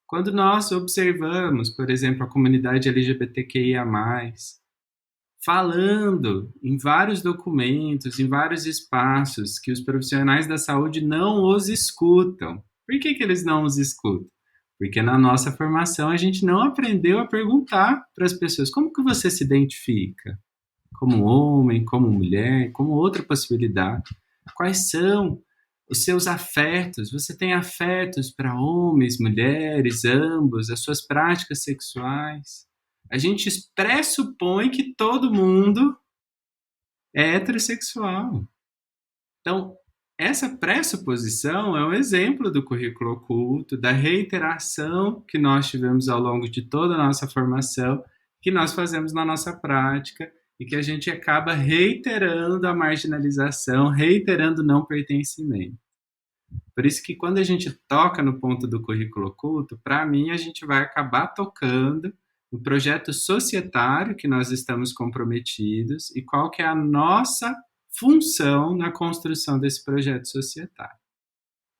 Quando nós observamos, por exemplo, a comunidade LGBTQIA+, falando em vários documentos, em vários espaços, que os profissionais da saúde não os escutam. Por que eles não os escutam? Porque na nossa formação a gente não aprendeu a perguntar para as pessoas como que você se identifica? Como homem, como mulher, como outra possibilidade? Quais são os seus afetos? Você tem afetos para homens, mulheres, ambos, as suas práticas sexuais? A gente pressupõe que todo mundo é heterossexual. Então, essa pressuposição é um exemplo do currículo oculto, da reiteração que nós tivemos ao longo de toda a nossa formação, que nós fazemos na nossa prática e que a gente acaba reiterando a marginalização, reiterando o não pertencimento. Por isso que quando a gente toca no ponto do currículo oculto, para mim a gente vai acabar tocando no projeto societário que nós estamos comprometidos e qual que é a nossa função na construção desse projeto societário.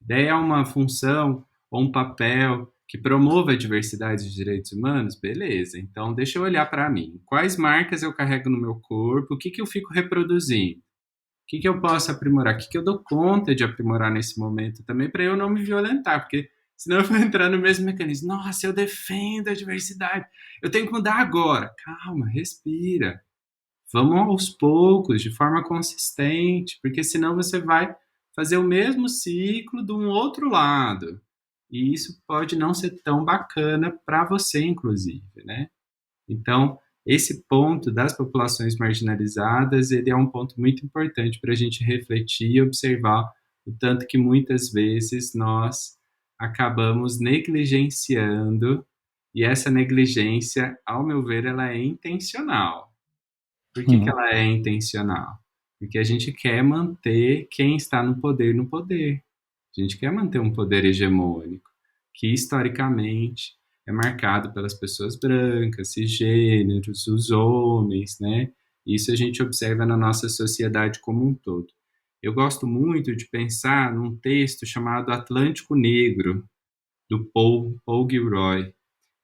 A ideia é uma função ou um papel que promova a diversidade de direitos humanos? Beleza, então deixa eu olhar para mim. Quais marcas eu carrego no meu corpo? O que, que eu fico reproduzindo? O que, que eu posso aprimorar? O que, que eu dou conta de aprimorar nesse momento também para eu não me violentar? Porque senão eu vou entrar no mesmo mecanismo. Nossa, eu defendo a diversidade. Eu tenho que mudar agora. Calma, respira. Vamos aos poucos, de forma consistente, porque senão você vai fazer o mesmo ciclo de um outro lado. E isso pode não ser tão bacana para você, inclusive, né? Então, esse ponto das populações marginalizadas, ele é um ponto muito importante para a gente refletir e observar o tanto que muitas vezes nós acabamos negligenciando, e essa negligência, ao meu ver, ela é intencional. Por que que Uhum. ela é intencional? Porque a gente quer manter quem está no poder no poder. A gente quer manter um poder hegemônico, que historicamente é marcado pelas pessoas brancas, cisgêneros, os homens, né? Isso a gente observa na nossa sociedade como um todo. Eu gosto muito de pensar num texto chamado Atlântico Negro, do Paul Gilroy.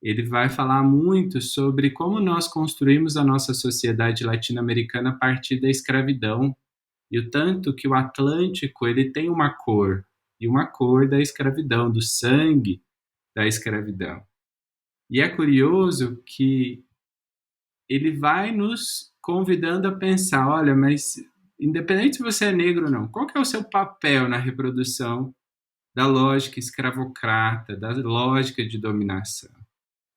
Ele vai falar muito sobre como nós construímos a nossa sociedade latino-americana a partir da escravidão e o tanto que o Atlântico ele tem uma cor e uma cor da escravidão, do sangue da escravidão. E é curioso que ele vai nos convidando a pensar, olha, mas independente se você é negro ou não, qual que é o seu papel na reprodução da lógica escravocrata, da lógica de dominação?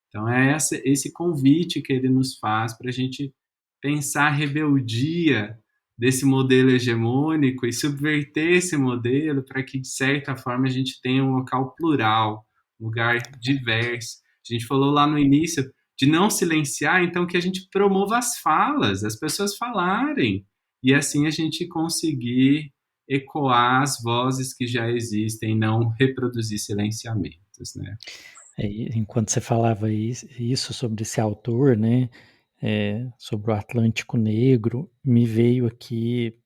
Então, é esse convite que ele nos faz para a gente pensar a rebeldia desse modelo hegemônico e subverter esse modelo para que, de certa forma, a gente tenha um local plural, um lugar diverso. A gente falou lá no início de não silenciar, então que a gente promova as falas, as pessoas falarem, e assim a gente conseguir ecoar as vozes que já existem, não reproduzir silenciamentos, né? Enquanto você falava isso sobre esse autor, né, sobre o Atlântico Negro, me veio aqui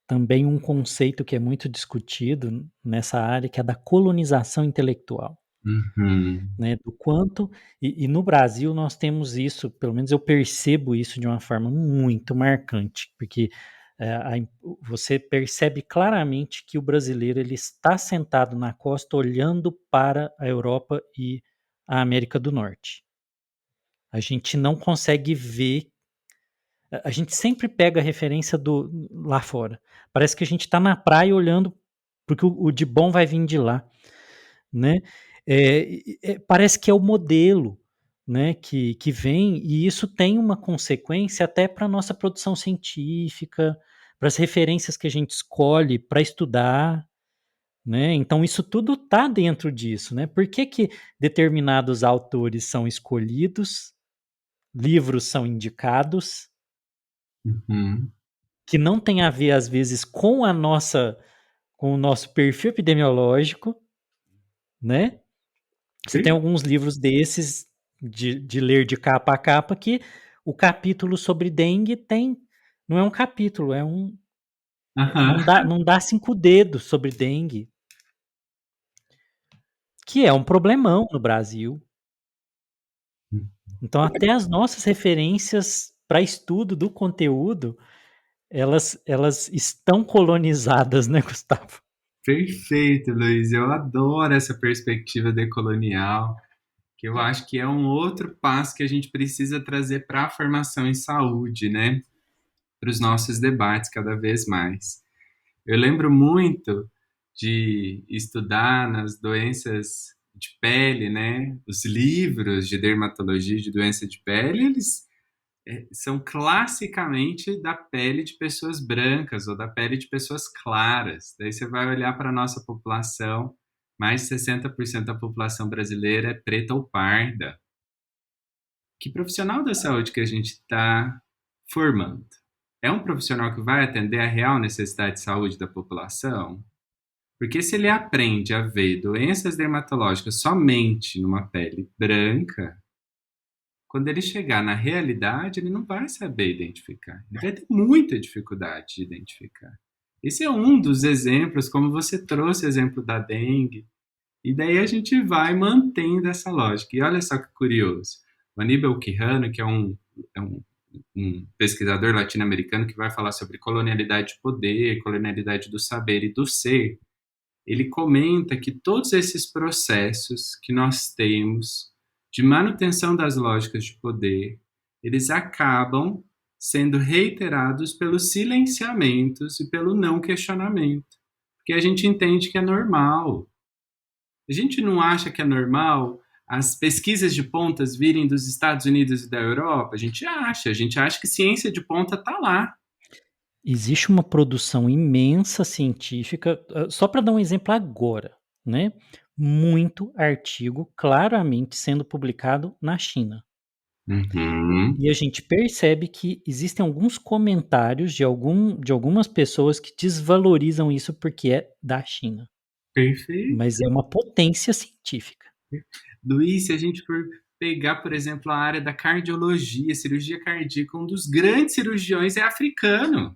também um conceito que é muito discutido nessa área, que é da colonização intelectual, Uhum. né, do quanto e no Brasil nós temos isso, pelo menos eu percebo isso de uma forma muito marcante, porque, você percebe claramente que o brasileiro ele está sentado na costa olhando para a Europa e a América do Norte. A gente não consegue ver, a gente sempre pega a referência do lá fora. Parece que a gente está na praia olhando, porque o de bom vai vir de lá, né? Parece que é o modelo, né, que vem, e isso tem uma consequência até para a nossa produção científica, para as referências que a gente escolhe para estudar, né? Então isso tudo está dentro disso, né? Por que que determinados autores são escolhidos, livros são indicados, Uhum. que não tem a ver, às vezes, com o nosso perfil epidemiológico, né? Você tem alguns livros desses de ler de capa a capa que o capítulo sobre dengue tem, não é um capítulo, Aham. não dá 5 dedos sobre dengue, que é um problemão no Brasil. Então até as nossas referências para estudo do conteúdo, elas estão colonizadas, né, Gustavo? Perfeito, Luiz. Eu adoro essa perspectiva decolonial, que eu acho que é um outro passo que a gente precisa trazer para a formação em saúde, né? Para os nossos debates cada vez mais. Eu lembro muito de estudar nas doenças de pele, né? Os livros de dermatologia de doença de pele, eles são classicamente da pele de pessoas brancas ou da pele de pessoas claras. Daí você vai olhar para a nossa população, mais de 60% da população brasileira é preta ou parda. Que profissional da saúde que a gente está formando? É um profissional que vai atender a real necessidade de saúde da população? Porque se ele aprende a ver doenças dermatológicas somente numa pele branca, quando ele chegar na realidade, ele não vai saber identificar. Ele vai ter muita dificuldade de identificar. Esse é um dos exemplos, como você trouxe o exemplo da dengue. E daí a gente vai mantendo essa lógica. E olha só que curioso. O Aníbal Quijano, que é um pesquisador latino-americano que vai falar sobre colonialidade de poder, colonialidade do saber e do ser, ele comenta que todos esses processos que nós temos de manutenção das lógicas de poder, eles acabam sendo reiterados pelos silenciamentos e pelo não questionamento, porque a gente entende que é normal. A gente não acha que é normal as pesquisas de pontas virem dos Estados Unidos e da Europa? A gente acha que ciência de ponta está lá. Existe uma produção imensa científica, só para dar um exemplo agora, né? Muito artigo claramente sendo publicado na China. Uhum, E a gente percebe que existem alguns comentários de algumas pessoas que desvalorizam isso porque é da China, perfeito. mas é uma potência científica. Luiz, se a gente for pegar, por exemplo, a área da cardiologia, cirurgia cardíaca, um dos grandes cirurgiões é africano.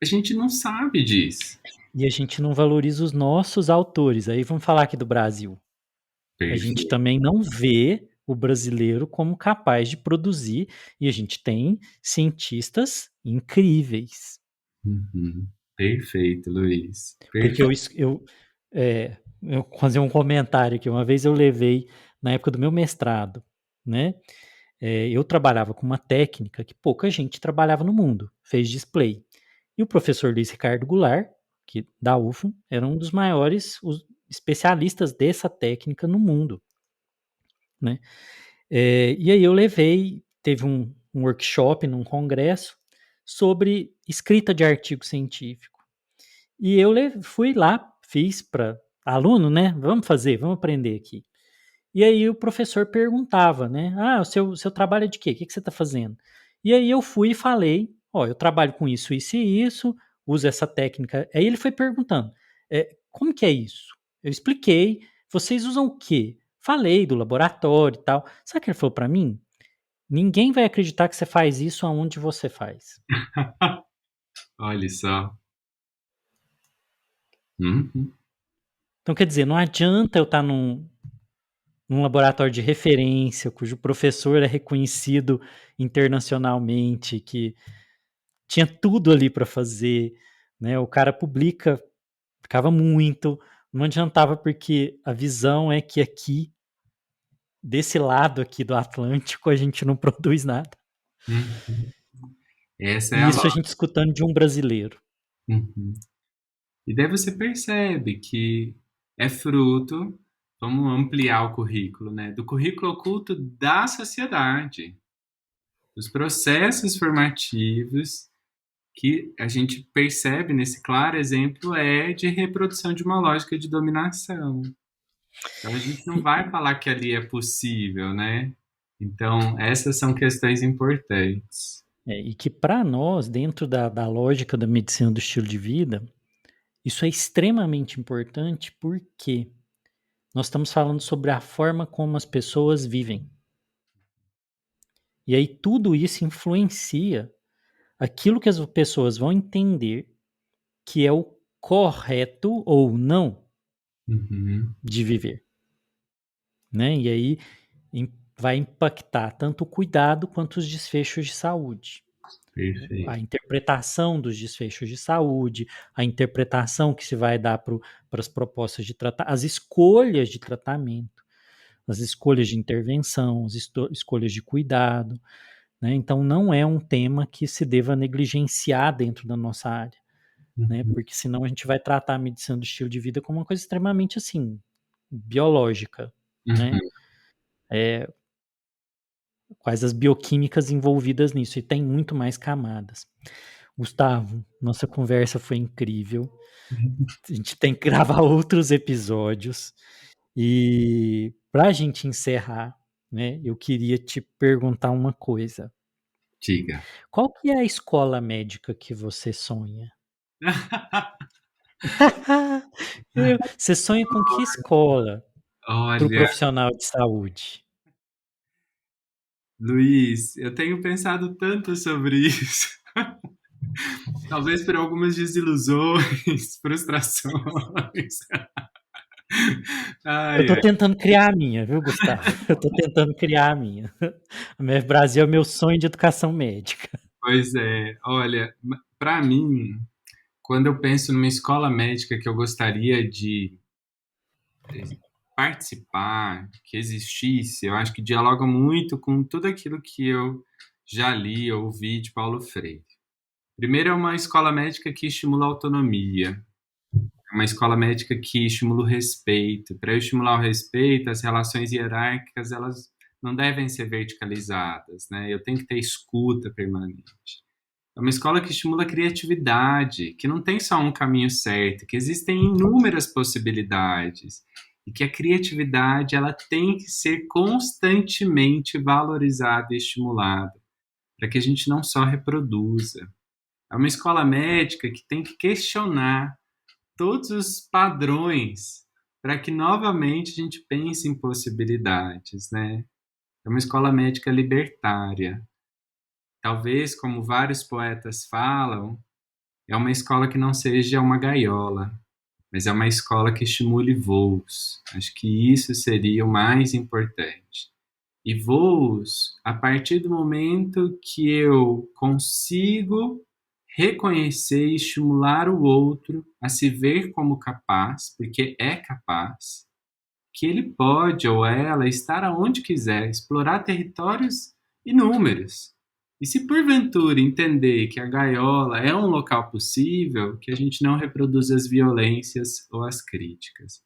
A gente não sabe disso. E a gente não valoriza os nossos autores. Aí vamos falar aqui do Brasil. A gente Perfeito. também não vê o brasileiro como capaz de produzir, e a gente tem cientistas incríveis. Uhum. Perfeito, Luiz. Porque Perfeito. eu vou fazer um comentário aqui. Uma vez eu levei, na época do meu mestrado, né? eu trabalhava com uma técnica que pouca gente trabalhava no mundo, fez display. E o professor Luiz Ricardo Goulart, que da UFO, era um dos maiores especialistas dessa técnica no mundo, né? E aí eu teve um workshop num congresso sobre escrita de artigo científico. E eu fui lá, fiz para aluno, né? Vamos fazer, vamos aprender aqui. E aí o professor perguntava, né? Ah, o seu trabalho é de quê? O que você está fazendo? E aí eu fui e falei, ó, eu trabalho com isso, isso e isso, uso essa técnica. Aí ele foi perguntando, como que é isso? Eu expliquei, vocês usam o quê? Falei do laboratório e tal. Sabe o que ele falou para mim? Ninguém vai acreditar que você faz isso aonde você faz. Olha só. Uhum, Então, quer dizer, não adianta eu estar num laboratório de referência, cujo professor é reconhecido internacionalmente, que tinha tudo ali para fazer, né? O cara publicava muito, não adiantava porque a visão é que aqui, desse lado aqui do Atlântico, a gente não produz nada. uhum. Essa é E a isso a lógica. gente escutando de um brasileiro. Uhum. E daí você percebe que é fruto, vamos ampliar o currículo, né? Do currículo oculto da sociedade, dos processos formativos que a gente percebe nesse claro exemplo é de reprodução de uma lógica de dominação. Então a gente não E, vai falar que ali é possível, né? Então essas são questões importantes. e que para nós, dentro da lógica da medicina do estilo de vida, isso é extremamente importante porque nós estamos falando sobre a forma como as pessoas vivem. E aí tudo isso influencia aquilo que as pessoas vão entender que é o correto ou não Uhum, de viver, né? E aí vai impactar tanto o cuidado quanto os desfechos de saúde. A perfeito. interpretação dos desfechos de saúde, a interpretação que se vai dar para as propostas de tratamento, as escolhas de tratamento, as escolhas de intervenção, as escolhas de cuidado, né? Então não é um tema que se deva negligenciar dentro da nossa área, né? Uhum, Porque senão a gente vai tratar a medicina do estilo de vida como uma coisa extremamente assim, biológica, né? uhum. Quais as bioquímicas envolvidas nisso, e tem muito mais camadas. Gustavo, nossa conversa foi incrível. A gente tem que gravar outros episódios. E para a gente encerrar, né, eu queria te perguntar uma coisa. Diga. Qual que é a escola médica que você sonha? Você sonha com que escola para o Olha, profissional de saúde? Luiz, eu tenho pensado tanto sobre isso. Talvez por algumas desilusões, frustrações. Eu Ai, tô ai. tentando criar a minha, viu, Gustavo? Eu tô tentando criar a minha. A MEF Brasil é meu sonho de educação médica. Pois é, olha, para mim, quando eu penso numa escola médica que eu gostaria de participar, que existisse, eu acho que dialoga muito com tudo aquilo que eu já li, ouvi de Paulo Freire. Primeiro, é uma escola médica que estimula a autonomia, é uma escola médica que estimula o respeito. Para eu estimular o respeito, as relações hierárquicas, elas não devem ser verticalizadas, né? Eu tenho que ter escuta permanente. É uma escola que estimula a criatividade, que não tem só um caminho certo, que existem inúmeras possibilidades e que a criatividade ela tem que ser constantemente valorizada e estimulada, para que a gente não só reproduza. É uma escola médica que tem que questionar todos os padrões para que novamente a gente pense em possibilidades, né? É uma escola médica libertária. Talvez, como vários poetas falam, é uma escola que não seja uma gaiola, mas é uma escola que estimule voos. Acho que isso seria o mais importante. E voos a partir do momento que eu consigo reconhecer e estimular o outro a se ver como capaz, porque é capaz, que ele pode ou ela estar aonde quiser, explorar territórios e números. E se porventura entender que a gaiola é um local possível, que a gente não reproduza as violências ou as críticas.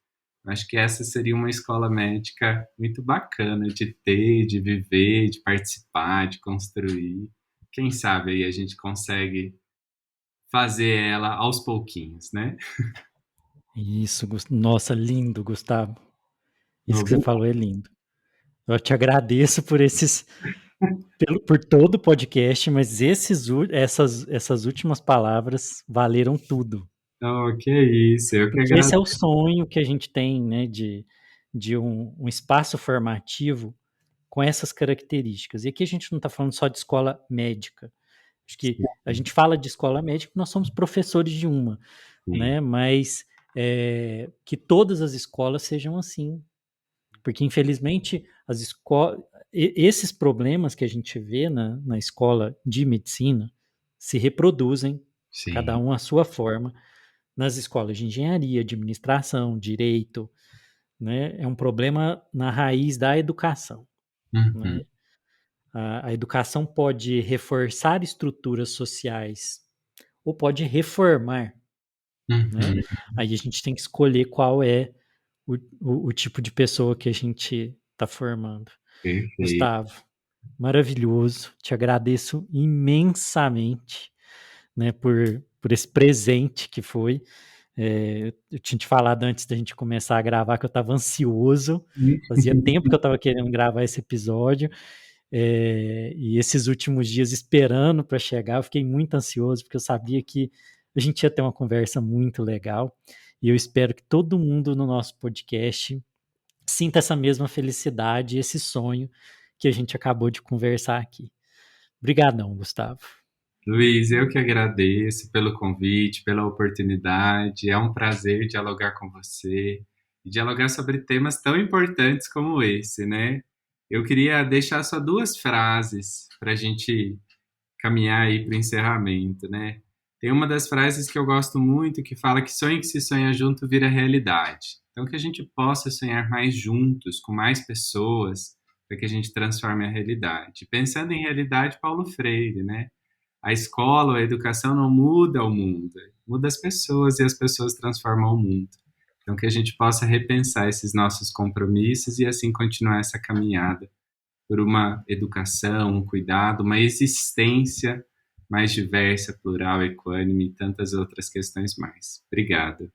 Acho que essa seria uma escola médica muito bacana de ter, de viver, de participar, de construir. Quem sabe aí a gente consegue fazer ela aos pouquinhos, né? Isso, nossa, lindo, Gustavo. Isso que você Obrigado. falou é lindo. Eu te agradeço por por todo o podcast, mas essas últimas palavras valeram tudo. Oh, que isso, eu que Porque esse é o agradeço. sonho que a gente tem, né, de um espaço formativo com essas características. E aqui a gente não está falando só de escola médica. Acho que a gente fala de escola médica porque nós somos professores de uma, Sim, né? Mas que todas as escolas sejam assim. Porque, infelizmente, esses problemas que a gente vê na escola de medicina se reproduzem, cada sim. um à sua forma, nas escolas de engenharia, administração, direito, né? É um problema na raiz da educação, Uhum, né? A educação pode reforçar estruturas sociais ou pode reformar, né? uhum, Aí a gente tem que escolher qual é o tipo de pessoa que a gente está formando. perfeito. Gustavo, maravilhoso, te agradeço imensamente, né, por esse presente que foi. Eu tinha te falado antes da gente começar a gravar que eu estava ansioso, fazia tempo que eu estava querendo gravar esse episódio, e esses últimos dias esperando para chegar, eu fiquei muito ansioso, porque eu sabia que a gente ia ter uma conversa muito legal, e eu espero que todo mundo no nosso podcast sinta essa mesma felicidade, esse sonho que a gente acabou de conversar aqui. Obrigadão, Gustavo. Luiz, eu que agradeço pelo convite, pela oportunidade. É um prazer dialogar com você e dialogar sobre temas tão importantes como esse, né? Eu queria deixar só duas frases para a gente caminhar aí para o encerramento, né? Tem uma das frases que eu gosto muito que fala que sonho que se sonha junto vira realidade. Então, que a gente possa sonhar mais juntos, com mais pessoas, para que a gente transforme a realidade. Pensando em realidade, Paulo Freire, né? A escola, a educação não muda o mundo, muda as pessoas e as pessoas transformam o mundo. Então, que a gente possa repensar esses nossos compromissos e assim continuar essa caminhada por uma educação, um cuidado, uma existência mais diversa, plural, equânime e tantas outras questões mais. Obrigado.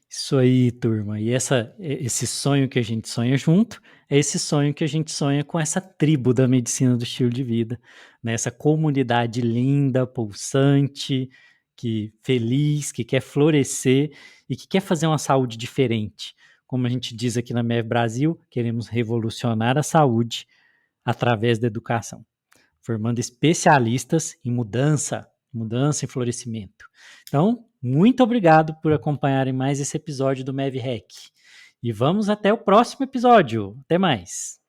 Isso aí, turma. E esse sonho que a gente sonha junto é esse sonho que a gente sonha com essa tribo da medicina do estilo de vida, né? Essa comunidade linda, pulsante, que feliz, que quer florescer e que quer fazer uma saúde diferente. Como a gente diz aqui na MEV Brasil, queremos revolucionar a saúde através da educação, formando especialistas em mudança e florescimento. Então, muito obrigado por acompanharem mais esse episódio do MEV Hack. E vamos até o próximo episódio. Até mais.